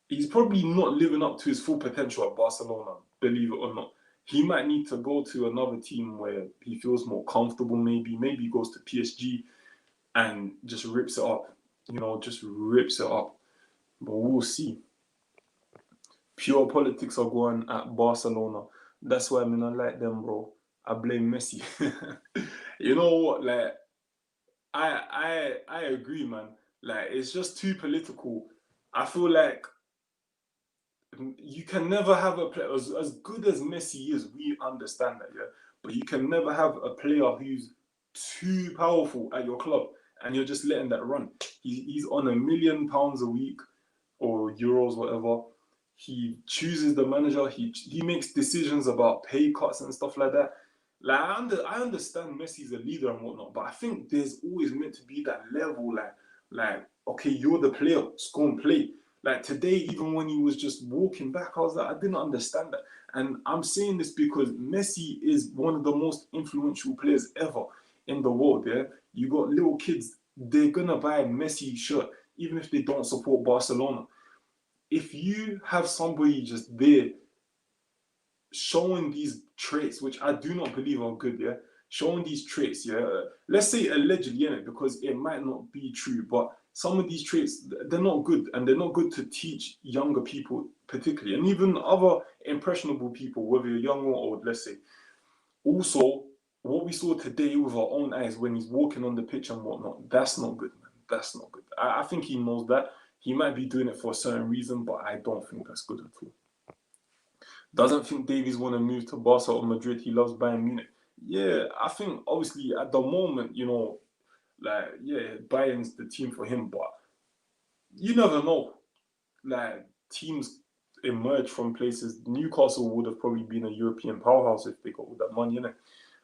he's probably not living up to his full potential at Barcelona, believe it or not. He might need to go to another team where he feels more comfortable, maybe. Maybe he goes to PSG and just rips it up. Just rips it up. But we'll see. Pure politics are going at Barcelona. That's why I mean I like them, bro. I blame Messi. You know what? Like, I agree, man. Like, it's just too political. I feel like you can never have a player as good as Messi is. We understand that, yeah. But you can never have a player who's too powerful at your club and you're just letting that run. He's on £1 million a week or euros, whatever. He chooses the manager. He makes decisions about pay cuts and stuff like that. Like, I understand Messi's a leader and whatnot, but I think there's always meant to be that level. Like, okay, you're the player, score and play. Like today, even when he was just walking back, I was like, I didn't understand that. And I'm saying this because Messi is one of the most influential players ever in the world. Yeah, you got little kids, they're gonna buy a Messi shirt even if they don't support Barcelona. If you have somebody just there showing these traits, which I do not believe are good, yeah, showing these traits, yeah, let's say allegedly, in it, because it might not be true, but some of these traits, they're not good, and they're not good to teach younger people particularly, and even other impressionable people, whether you're young or old, let's say. Also, what we saw today with our own eyes when he's walking on the pitch and whatnot, that's not good, man. That's not good. I think he knows that. He might be doing it for a certain reason, but I don't think that's good at all. Doesn't think Davies want to move to Barca or Madrid. He loves Bayern Munich. Yeah, I think obviously at the moment, like, yeah, Bayern's the team for him, but you never know. Like, teams emerge from places. Newcastle would have probably been a European powerhouse if they got all that money, innit?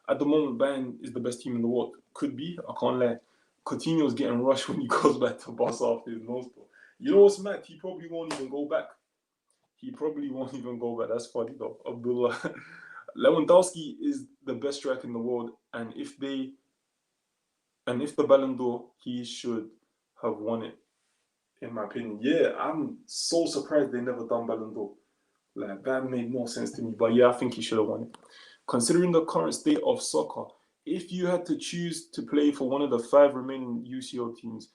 At the moment, Bayern is the best team in the world. Could be, I can't lie. Coutinho's getting rushed when he goes back to Barca after his nose blow. You know what's mad? He probably won't even go back. That's funny though. Abdullah. Lewandowski is the best striker in the world, and if the Ballon d'Or, he should have won it, in my opinion. Yeah, I'm so surprised they never done Ballon d'Or. Like, that made no sense to me. But yeah, I think he should have won it. Considering the current state of soccer, if you had to choose to play for one of the 5 remaining UCL teams,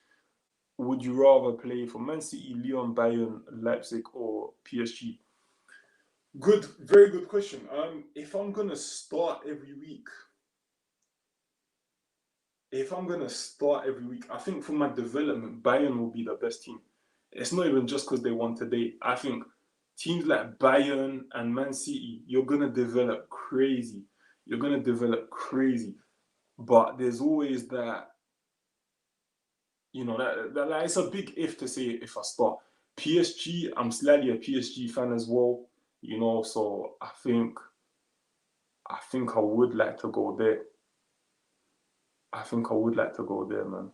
would you rather play for Man City, Lyon, Bayern, Leipzig, or PSG? Good, very good question. If I'm gonna start every week, I think for my development, Bayern will be the best team. It's not even just because they won today. I think teams like Bayern and Man City, you're gonna develop crazy. But there's always that, that it's a big if to say if I start. PSG, I'm slightly a PSG fan as well, so I think I would like to go there. Man.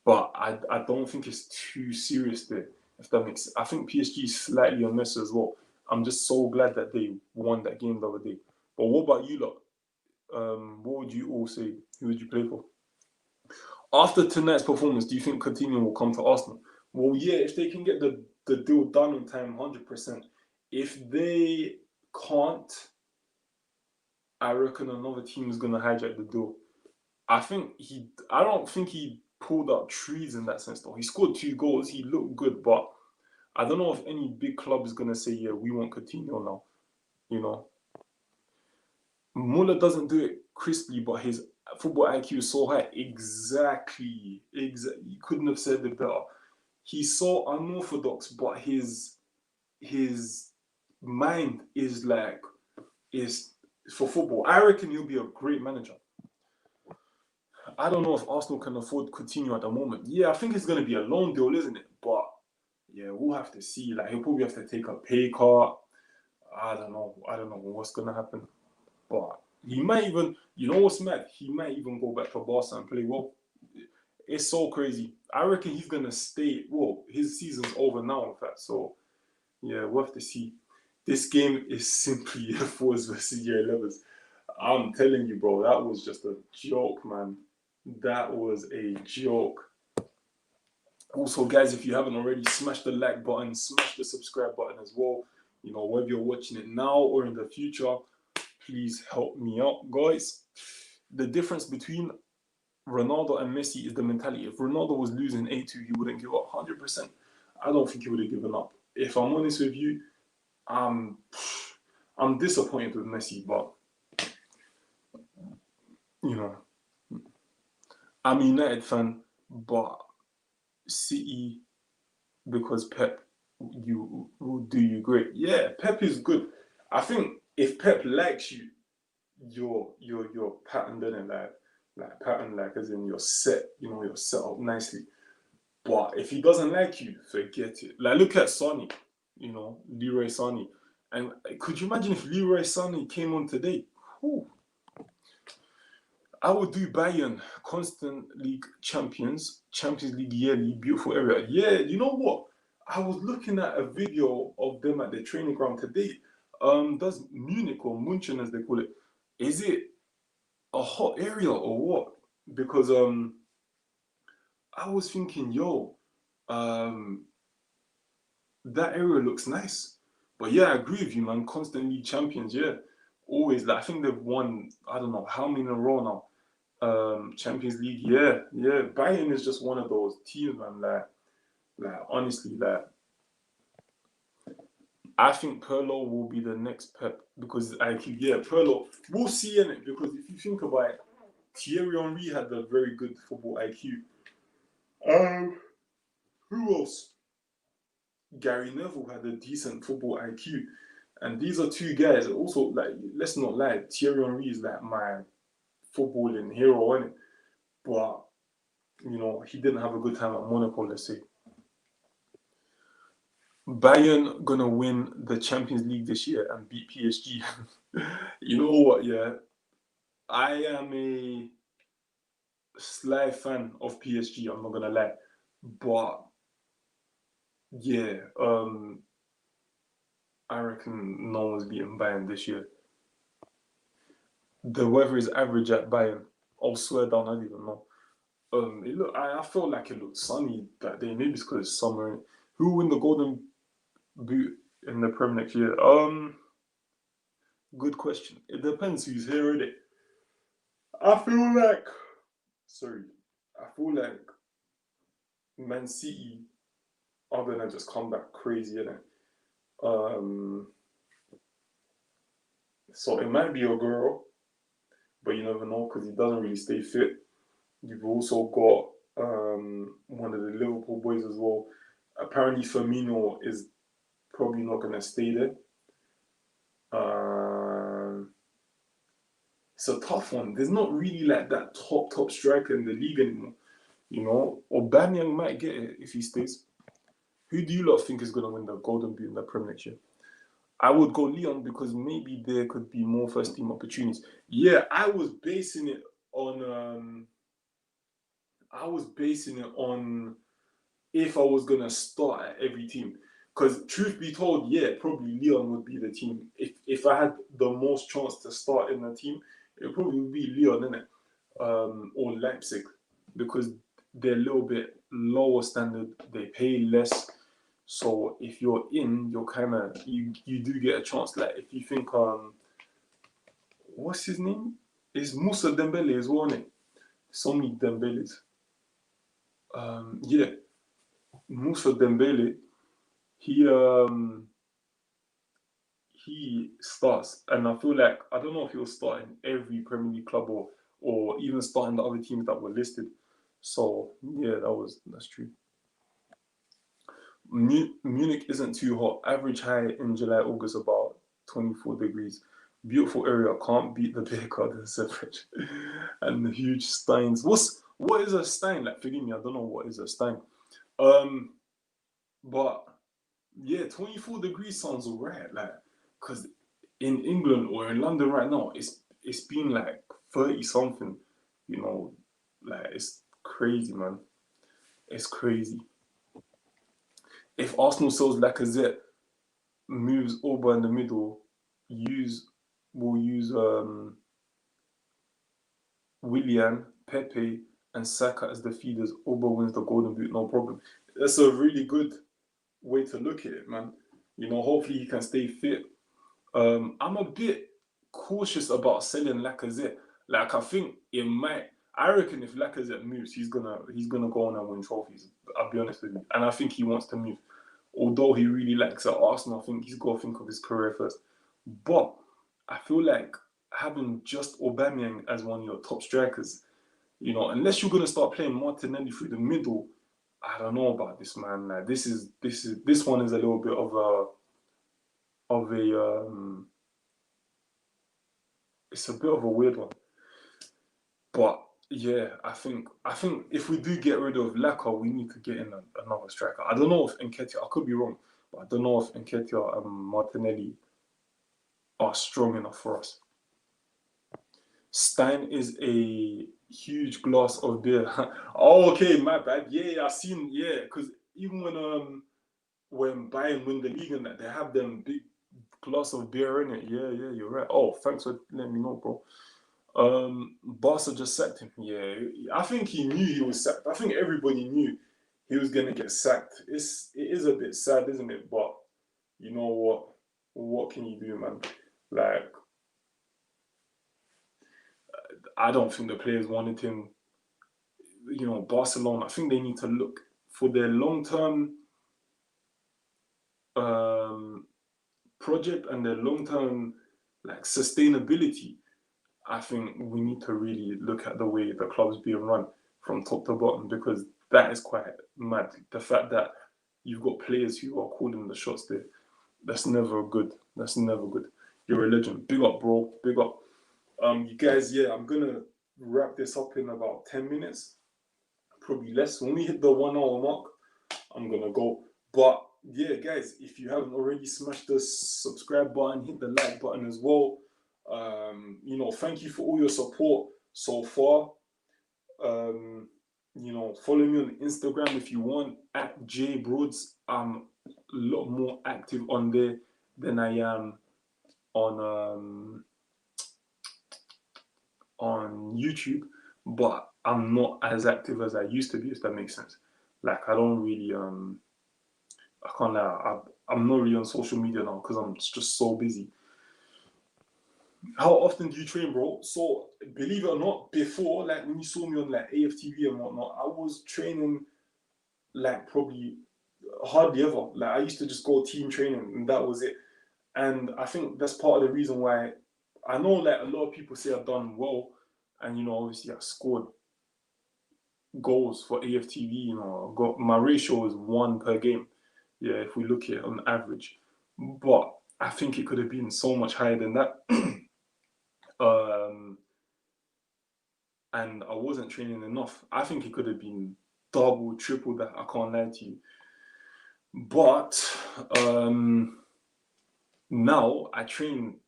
But I don't think it's too serious there, if that makes sense. I think PSG is slightly a mess as well. I'm just so glad that they won that game the other day. But what about you lot? What would you all say? Who would you play for? After tonight's performance, do you think Coutinho will come to Arsenal? Well, yeah, if they can get the deal done on time, 100%. If they can't, I reckon another team is going to hijack the deal. I don't think he pulled up trees in that sense though. He scored 2 goals. He looked good, but I don't know if any big club is gonna say, yeah, we want Coutinho now. You know, Muller doesn't do it crisply, but his football IQ is so high. Exactly. You couldn't have said it better. He's so unorthodox, but his mind is for football. I reckon he'll be a great manager. I don't know if Arsenal can afford Coutinho at the moment. Yeah, I think it's going to be a loan deal, isn't it? But yeah, we'll have to see. Like, he'll probably have to take a pay cut. I don't know what's going to happen. But he might even, you know what's mad? He might even go back to Barca and play well. It's so crazy. I reckon he's going to stay. Well, his season's over now, in fact. So yeah, we'll have to see. This game is simply year 4s versus year 11s. I'm telling you, bro, that was just a joke, man. That was a joke. Also, guys, if you haven't already, smash the like button, smash the subscribe button as well. You know, whether you're watching it now or in the future, please help me out, guys. The difference between Ronaldo and Messi is the mentality. If Ronaldo was losing 8-2, he wouldn't give up 100%. I don't think he would have given up. If I'm honest with you, I'm disappointed with Messi, but you know, I'm a United fan, but City, because Pep will do you great. Yeah, Pep is good. I think if Pep likes you, you're patterned in it, like pattern, like as in you're set, you know, you're set up nicely. But if he doesn't like you, forget it. Like, look at Sonny, you know, Leroy Sonny. And could you imagine if Leroy Sonny came on today? Whew. I would do Bayern, constant league champions, Champions League yearly, beautiful area. Yeah, you know what? I was looking at a video of them at the training ground today. Does Munich or Munchen as they call it, is it a hot area or what? Because I was thinking, yo, that area looks nice. But yeah, I agree with you, man. Constant league champions, yeah. Always, like, I think they've won, I don't know how many in a row now. Champions League, yeah. Bayern is just one of those teams, man. Like honestly, like, I think Pirlo will be the next Pep because IQ. Yeah, Pirlo. We'll see in it because if you think about it, Thierry Henry had a very good football IQ. Who else? Gary Neville had a decent football IQ, and these are two guys. Also, like, let's not lie, Thierry Henry is like my footballing hero, isn't it? But you know, he didn't have a good time at Monaco, let's say. Bayern gonna win the Champions League this year and beat PSG. You know what? Yeah, I am a sly fan of PSG. I'm not gonna lie, but yeah, I reckon no one's beating Bayern this year. The weather is average at Bayern. I'll swear down, I don't even know. I felt like it looked sunny that day. Maybe it's because it's summer. Who will win the Golden Boot in the Prem next year? Good question. It depends who's here, innit? I feel like Man City are gonna just come back crazy, innit? So it might be a girl, but you never know because he doesn't really stay fit. You've also got one of the Liverpool boys as well. Apparently Firmino is probably not gonna stay there. It's a tough one. There's not really like that top striker in the league anymore. You know, Aubameyang might get it if he stays. Who do you lot think is gonna win the Golden Boot in the Premier next year? I would go Leon because maybe there could be more first team opportunities. Yeah, I was basing it on if I was gonna start at every team. Because truth be told, yeah, probably Leon would be the team. If I had the most chance to start in the team, it probably would be Leon, innit? Or Leipzig, because they're a little bit lower standard. They pay less. So if you're in, you're kind of you do get a chance. Like if you think what's his name? It's Moussa Dembele as well, isn't it? So many Dembeles. Yeah, Musa Dembele. He he starts, and I feel like I don't know if he'll start in every Premier League club or even start in the other teams that were listed. So yeah, that's true. Munich isn't too hot. Average high in July, August about 24 degrees. Beautiful area. Can't beat the beer garden separate. And the huge steins. What is a stein? Like, forgive me, I don't know what is a stein. Um, but yeah, 24 degrees sounds alright. Like, cause in England or in London right now, it's been like 30 something. You know, like it's crazy, man. It's crazy. If Arsenal sells Lacazette, moves Auba in the middle, use will use Willian, Pepe, and Saka as the feeders. Auba wins the Golden Boot, no problem. That's a really good way to look at it, man. You know, hopefully he can stay fit. I'm a bit cautious about selling Lacazette. Like I think it might. I reckon if Lacazette moves, he's gonna go on and win trophies. I'll be honest with you, and I think he wants to move. Although he really likes at Arsenal, I think he's got to think of his career first. But I feel like having just Aubameyang as one of your top strikers, you know, unless you're gonna start playing Martinelli through the middle, I don't know about this, man. Like this one is a little bit of a it's a bit of a weird one. But yeah, I think if we do get rid of Laka, we need to get in another striker. I don't know if Nketiah, I could be wrong, but I don't know if Nketiah and Martinelli are strong enough for us. Stein is a huge glass of beer. Oh, okay, my bad. Yeah, I've seen. Yeah, because even when Bayern win the league and that, they have them big glass of beer in it. Yeah, you're right. Oh, thanks for letting me know, bro. Barca just sacked him. Yeah, I think he knew he was sacked. I think everybody knew he was gonna get sacked. It is a bit sad, isn't it? But you know what? What can you do, man? Like, I don't think the players wanted him. You know, Barcelona. I think they need to look for their long-term um, project and their long-term like sustainability. I think we need to really look at the way the club's being run from top to bottom because that is quite mad. The fact that you've got players who are calling the shots there, that's never good. That's never good. You're a legend. Big up, bro. Big up. You guys, yeah, I'm gonna wrap this up in about 10 minutes, probably less. When we hit the 1 hour mark, I'm gonna go. But yeah, guys, if you haven't already, smash the subscribe button, hit the like button as well. You know, thank you for all your support so far. You know, follow me on Instagram if you want at JBroads. I'm a lot more active on there than I am on YouTube, but I'm not as active as I used to be, if that makes sense. Like I don't really I can't lie, I'm not really on social media now because I'm just so busy. How often do you train, bro? So believe it or not, before, like when you saw me on like AFTV and whatnot, I was training like probably hardly ever. Like I used to just go team training and that was it. And I think that's part of the reason why I know like a lot of people say I've done well, and you know obviously I scored goals for AFTV. You know, I've got my ratio is 1 per game. Yeah, if we look at it on average, but I think it could have been so much higher than that. um, and I wasn't training enough. I think it could have been double, triple that. I can't lie to you. But now I train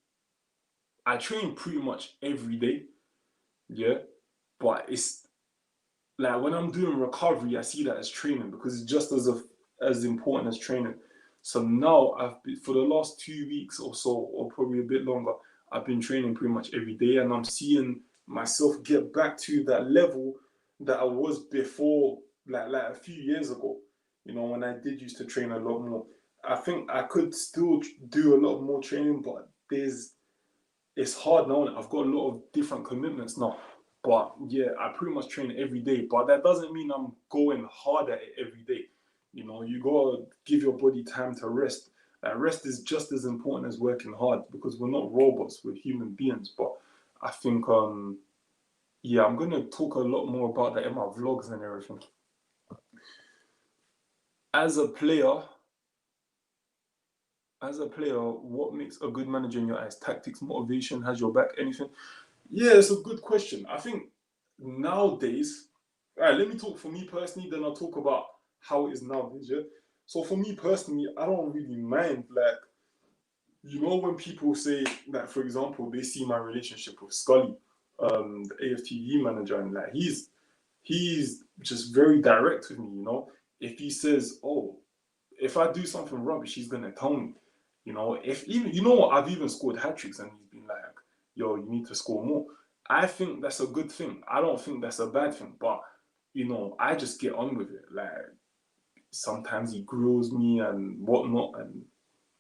pretty much every day. Yeah, but it's like when I'm doing recovery, I see that as training because it's just as important as training. So now for the last 2 weeks or so, or probably a bit longer, I've been training pretty much every day, and I'm seeing myself get back to that level that I was before, like a few years ago. You know, when I did used to train a lot more. I think I could still do a lot more training, but it's hard now. I've got a lot of different commitments now. But yeah, I pretty much train every day. But that doesn't mean I'm going hard at it every day. You know, you gotta give your body time to rest. That rest is just as important as working hard because we're not robots, we're human beings. But I think yeah, I'm gonna talk a lot more about that in my vlogs and everything. As a player, what makes a good manager in your eyes? Tactics, motivation, has your back, anything? Yeah, it's a good question. I think nowadays, all right, let me talk for me personally, then I'll talk about how it is nowadays. Yeah. So for me personally, I don't really mind. Like, you know, when people say that, for example, they see my relationship with Scully, the AFTV manager, and like he's just very direct with me. You know, if he says, "Oh, if I do something rubbish, he's gonna tell me." You know, if even you know what, I've even scored hat tricks, and he's been like, "Yo, you need to score more." I think that's a good thing. I don't think that's a bad thing, but you know, I just get on with it. Like sometimes he grills me and whatnot, and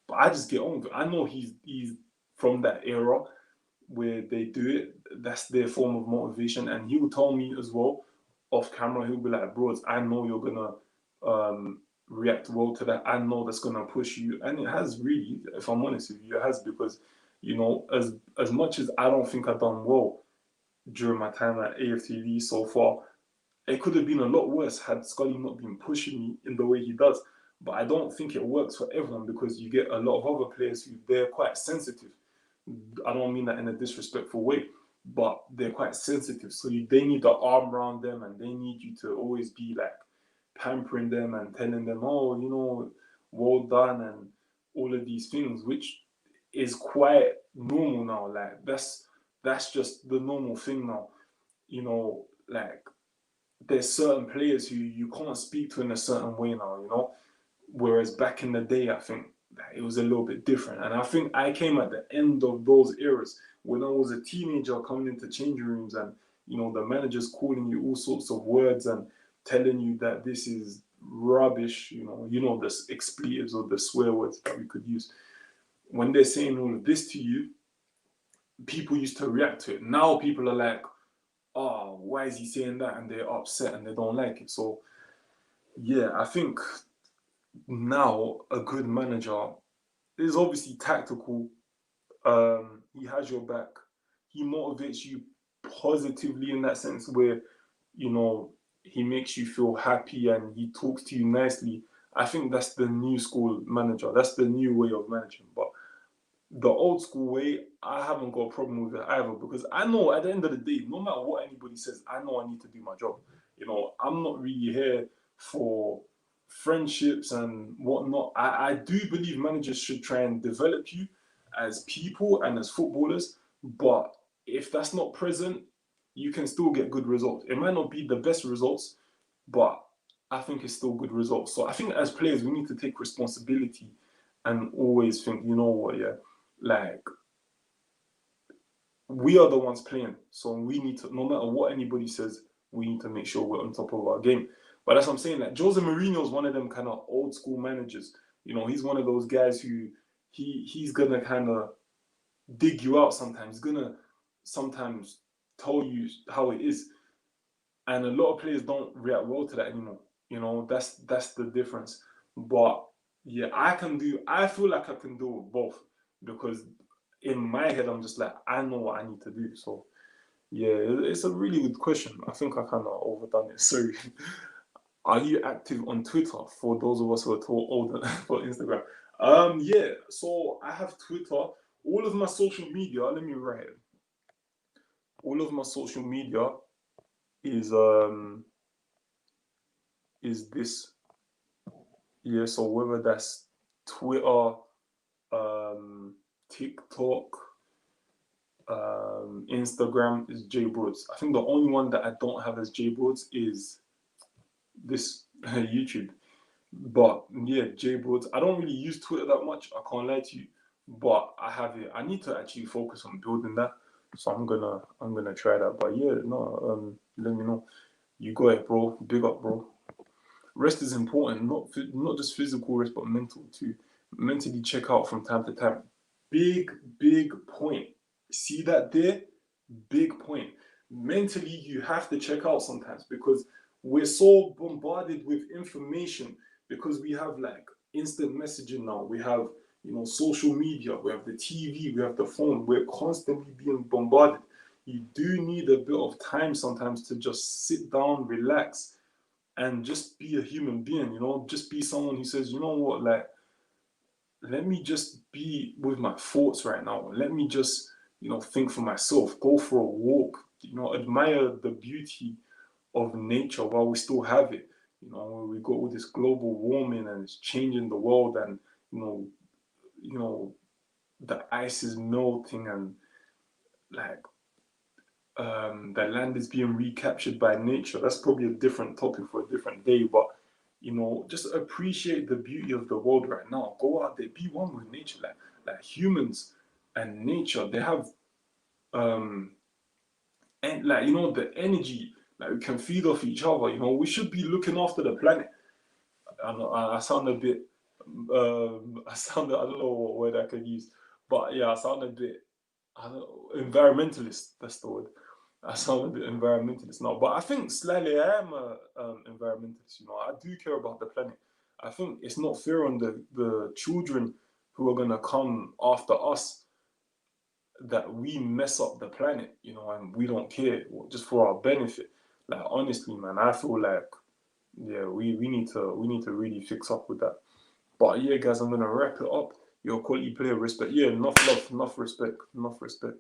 but I just get on with it. I know he's from that era where they do it. That's their form of motivation, and he will tell me as well off camera. He'll be like, "Bros, I know you're gonna react well to that. I know that's gonna push you," and it has really, if I'm honest with you, it has because you know, as much as I don't think I've done well during my time at AFTV so far, it could have been a lot worse had Scully not been pushing me in the way he does. But I don't think it works for everyone because you get a lot of other players who they're quite sensitive. I don't mean that in a disrespectful way, but they're quite sensitive. So they need the arm around them and they need you to always be like pampering them and telling them, oh, you know, well done and all of these things, which is quite normal now. Like that's just the normal thing now. You know, like there's certain players who you can't speak to in a certain way now, you know. Whereas back in the day, I think it was a little bit different. And I think I came at the end of those eras when I was a teenager coming into changing rooms and, you know, the managers calling you all sorts of words and telling you that this is rubbish, you know, the expletives or the swear words that we could use. When they're saying all of this to you, people used to react to it. Now people are like, oh, why is he saying that? And they're upset and they don't like it. So, yeah, I think now a good manager is obviously tactical. He has your back. He motivates you positively in that sense where, you know, he makes you feel happy and he talks to you nicely. I think that's the new school manager. That's the new way of managing. But the old school way, I haven't got a problem with it either because I know at the end of the day, no matter what anybody says, I know I need to do my job. You know, I'm not really here for friendships and whatnot. I do believe managers should try and develop you as people and as footballers, but if that's not present, you can still get good results. It might not be the best results, but I think it's still good results. So I think as players, we need to take responsibility and always think, you know what, yeah, like we are the ones playing, so we need to. No matter what anybody says, we need to make sure we're on top of our game. But as I'm saying, like Jose Mourinho is one of them kind of old school managers. You know, he's one of those guys who he's gonna kind of dig you out sometimes. He's gonna sometimes tell you how it is, and a lot of players don't react well to that anymore. You know, that's the difference. But yeah, I feel like I can do both because in my head I'm just like I know what I need to do. So yeah, it's a really good question. I think I kind of overdone it. Sorry. Are you active on Twitter for those of us who are too older for Instagram? Yeah, so I have Twitter. All of my social media, let me write it. All of my social media is this. Yeah, so whether that's Twitter, TikTok, Instagram is J Broads. I think the only one that I don't have as J Broads is this YouTube. But yeah, J Broads. I don't really use Twitter that much. I can't lie to you, but I have it. I need to actually focus on building that. So I'm gonna try that. But yeah, no. Let me know. You got it, bro. Big up, bro. Rest is important, not just physical rest, but mental too. Mentally check out from time to time. Big point. See that there? Big point. mentally you have to check out sometimes, because we're so bombarded with information, because we have like instant messaging now, we have, you know, social media, we have the TV, we have the phone, we're constantly being bombarded. You do need a bit of time sometimes to just sit down, relax, and just be a human being, you know, just be someone who says, you know what, like, let me just be with my thoughts right now. Let me just, you know, think for myself, go for a walk, you know, admire the beauty of nature while we still have it. You know, we got all this global warming and it's changing the world, and you know, the ice is melting, and like the land is being recaptured by nature. That's probably a different topic for a different day, but you know, just appreciate the beauty of the world right now. Go out there, be one with nature. Like humans and nature, they have and like, you know, the energy, like we can feed off each other. You know, we should be looking after the planet. I know I sound a bit I don't know what word I could use, but yeah, I sound a bit, I don't know, environmentalist. That's the word. I sound a bit environmentalist now, but I think slightly I am a environmentalist. You know, I do care about the planet. I think it's not fair on the children who are gonna come after us that we mess up the planet. You know, and we don't care, just for our benefit. Like honestly, man, I feel like yeah, we need to really fix up with that. But yeah, guys, I'm gonna wrap it up. Your quality player, respect. Yeah, enough love, enough respect, enough respect.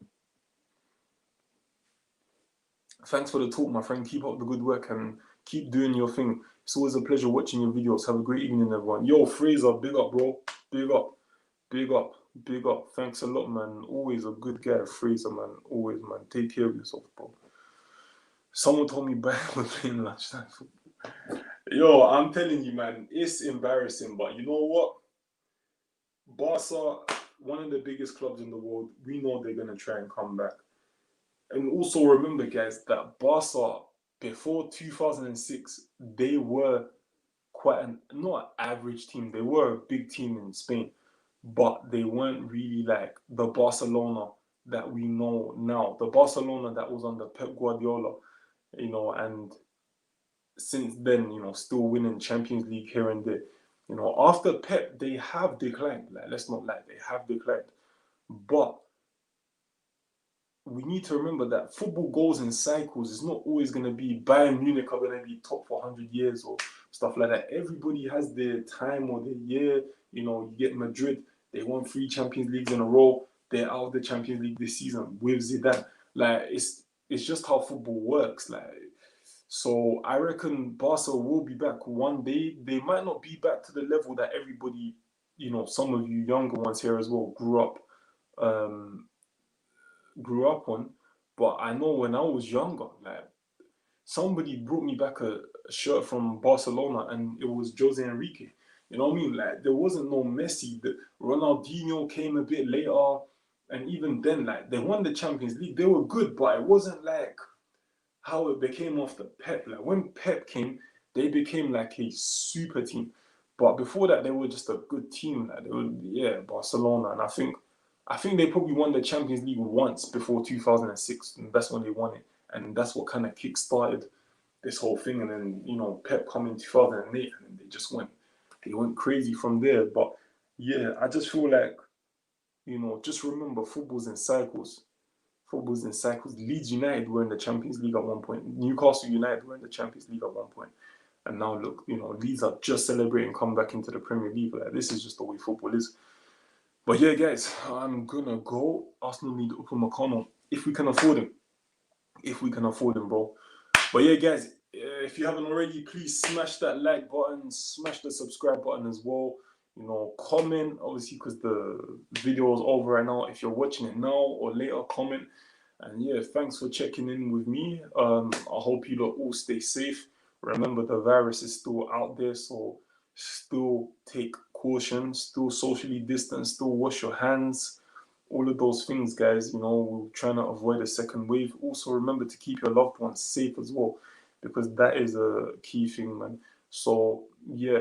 Thanks for the talk, my friend. Keep up the good work and keep doing your thing. It's always a pleasure watching your videos. Have a great evening, everyone. Yo, Fraser, big up, bro. Big up, big up, big up. Thanks a lot, man. Always a good guy, Fraser, man. Always, man. Take care of yourself, bro. Someone told me Bayern were playing lunchtime football. Yo, I'm telling you, man, it's embarrassing, but you know what? Barca, one of the biggest clubs in the world, we know they're gonna try and come back. And also remember, guys, that Barca before 2006, they were quite an not an average team. They were a big team in Spain, but they weren't really like the Barcelona that we know now. The Barcelona that was under Pep Guardiola, you know, and since then, you know, still winning Champions League here and there. You know, after Pep, they have declined. Like, let's not lie, they have declined. But we need to remember that football goes in cycles. It's not always going to be Bayern Munich are going to be top for 100 years or stuff like that. Everybody has their time or their year. You know, you get Madrid, they won 3 Champions Leagues in a row. They're out of the Champions League this season with Zidane. Like, it's just how football works. Like, so I reckon Barca will be back one day. They might not be back to the level that everybody, you know, some of you younger ones here as well um, grew up on. But I know when I was younger, like somebody brought me back a shirt from Barcelona, and it was Jose Enrique. You know what I mean? Like there wasn't no Messi. The Ronaldinho came a bit later, and even then, like they won the Champions League. They were good, but it wasn't like how it became after Pep. Like when Pep came, they became like a super team. But before that, they were just a good team. Like they were, yeah, Barcelona, and I think they probably won the Champions League once before 2006, and that's when they won it, and that's what kind of kick-started this whole thing. And then you know Pep come in 2008, and they went crazy from there. But yeah, I just feel like you know, just remember football's in cycles. Football's in cycles. Leeds United were in the Champions League at one point. Newcastle United were in the Champions League at one point. And now look, you know, Leeds are just celebrating come back into the Premier League. Like this is just the way football is. But yeah, guys, I'm gonna go. Arsenal need Upamecano if we can afford him. If we can afford him, bro. But yeah, guys, if you haven't already, please smash that like button, smash the subscribe button as well. You know, comment, obviously, because the video is over right now. If you're watching it now or later, comment. And yeah, thanks for checking in with me. I hope you lot all stay safe. Remember, the virus is still out there, so still take caution, still socially distance, still wash your hands. All of those things, guys, you know, we're trying to avoid a second wave. Also, remember to keep your loved ones safe as well, because that is a key thing, man. So, yeah,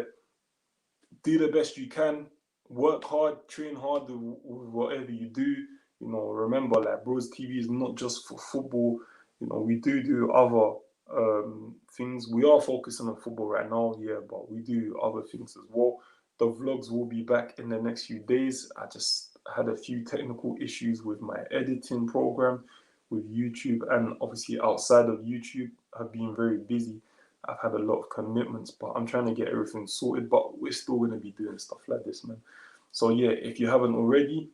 do the best you can, work hard, train hard with whatever you do. You know, remember, like, Bros TV is not just for football. You know, we do other things. We are focusing on football right now, yeah, but we do other things as well. The vlogs will be back in the next few days. I just had a few technical issues with my editing program, with YouTube, and obviously outside of YouTube, I've been very busy. I've had a lot of commitments, but I'm trying to get everything sorted. But we're still going to be doing stuff like this, man. So yeah, if you haven't already,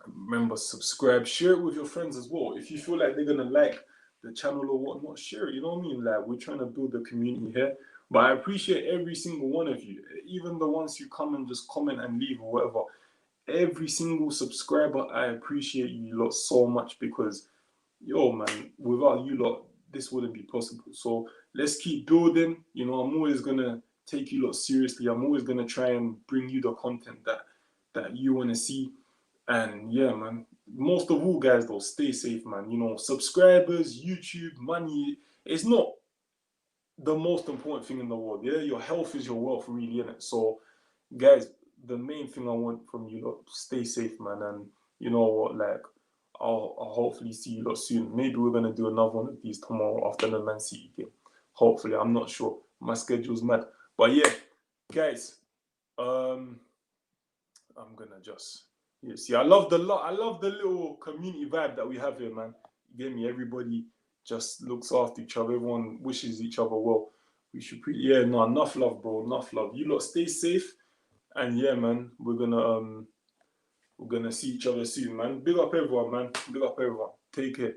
remember, subscribe, share it with your friends as well. If you feel like they're gonna like the channel or whatnot, share it. You know what I mean? Like, we're trying to build a community here. But I appreciate every single one of you, even the ones who come and just comment and leave or whatever. Every single subscriber, I appreciate you lot so much, because yo, man, without you lot, this wouldn't be possible. So let's keep building. You know, I'm always gonna take you lot seriously. I'm always gonna try and bring you the content that you want to see. And yeah, man, most of all, guys, though, stay safe, man. You know, subscribers, YouTube, money, it's not the most important thing in the world. Yeah, your health is your wealth, really, innit? So, guys, the main thing I want from you lot, stay safe, man. And you know what, like, I'll hopefully see you lot soon. Maybe we're gonna do another one of these tomorrow after the Man City game. Hopefully, I'm not sure. My schedule's mad. But yeah, guys, I'm gonna just, yeah. See, I love the little community vibe that we have here, man. You get me? Everybody just looks after each other. Everyone wishes each other well. We should yeah, no, enough love, bro. Enough love. You lot stay safe, and yeah, man, we're gonna see each other soon, man. Big up everyone, man. Big up everyone. Take care.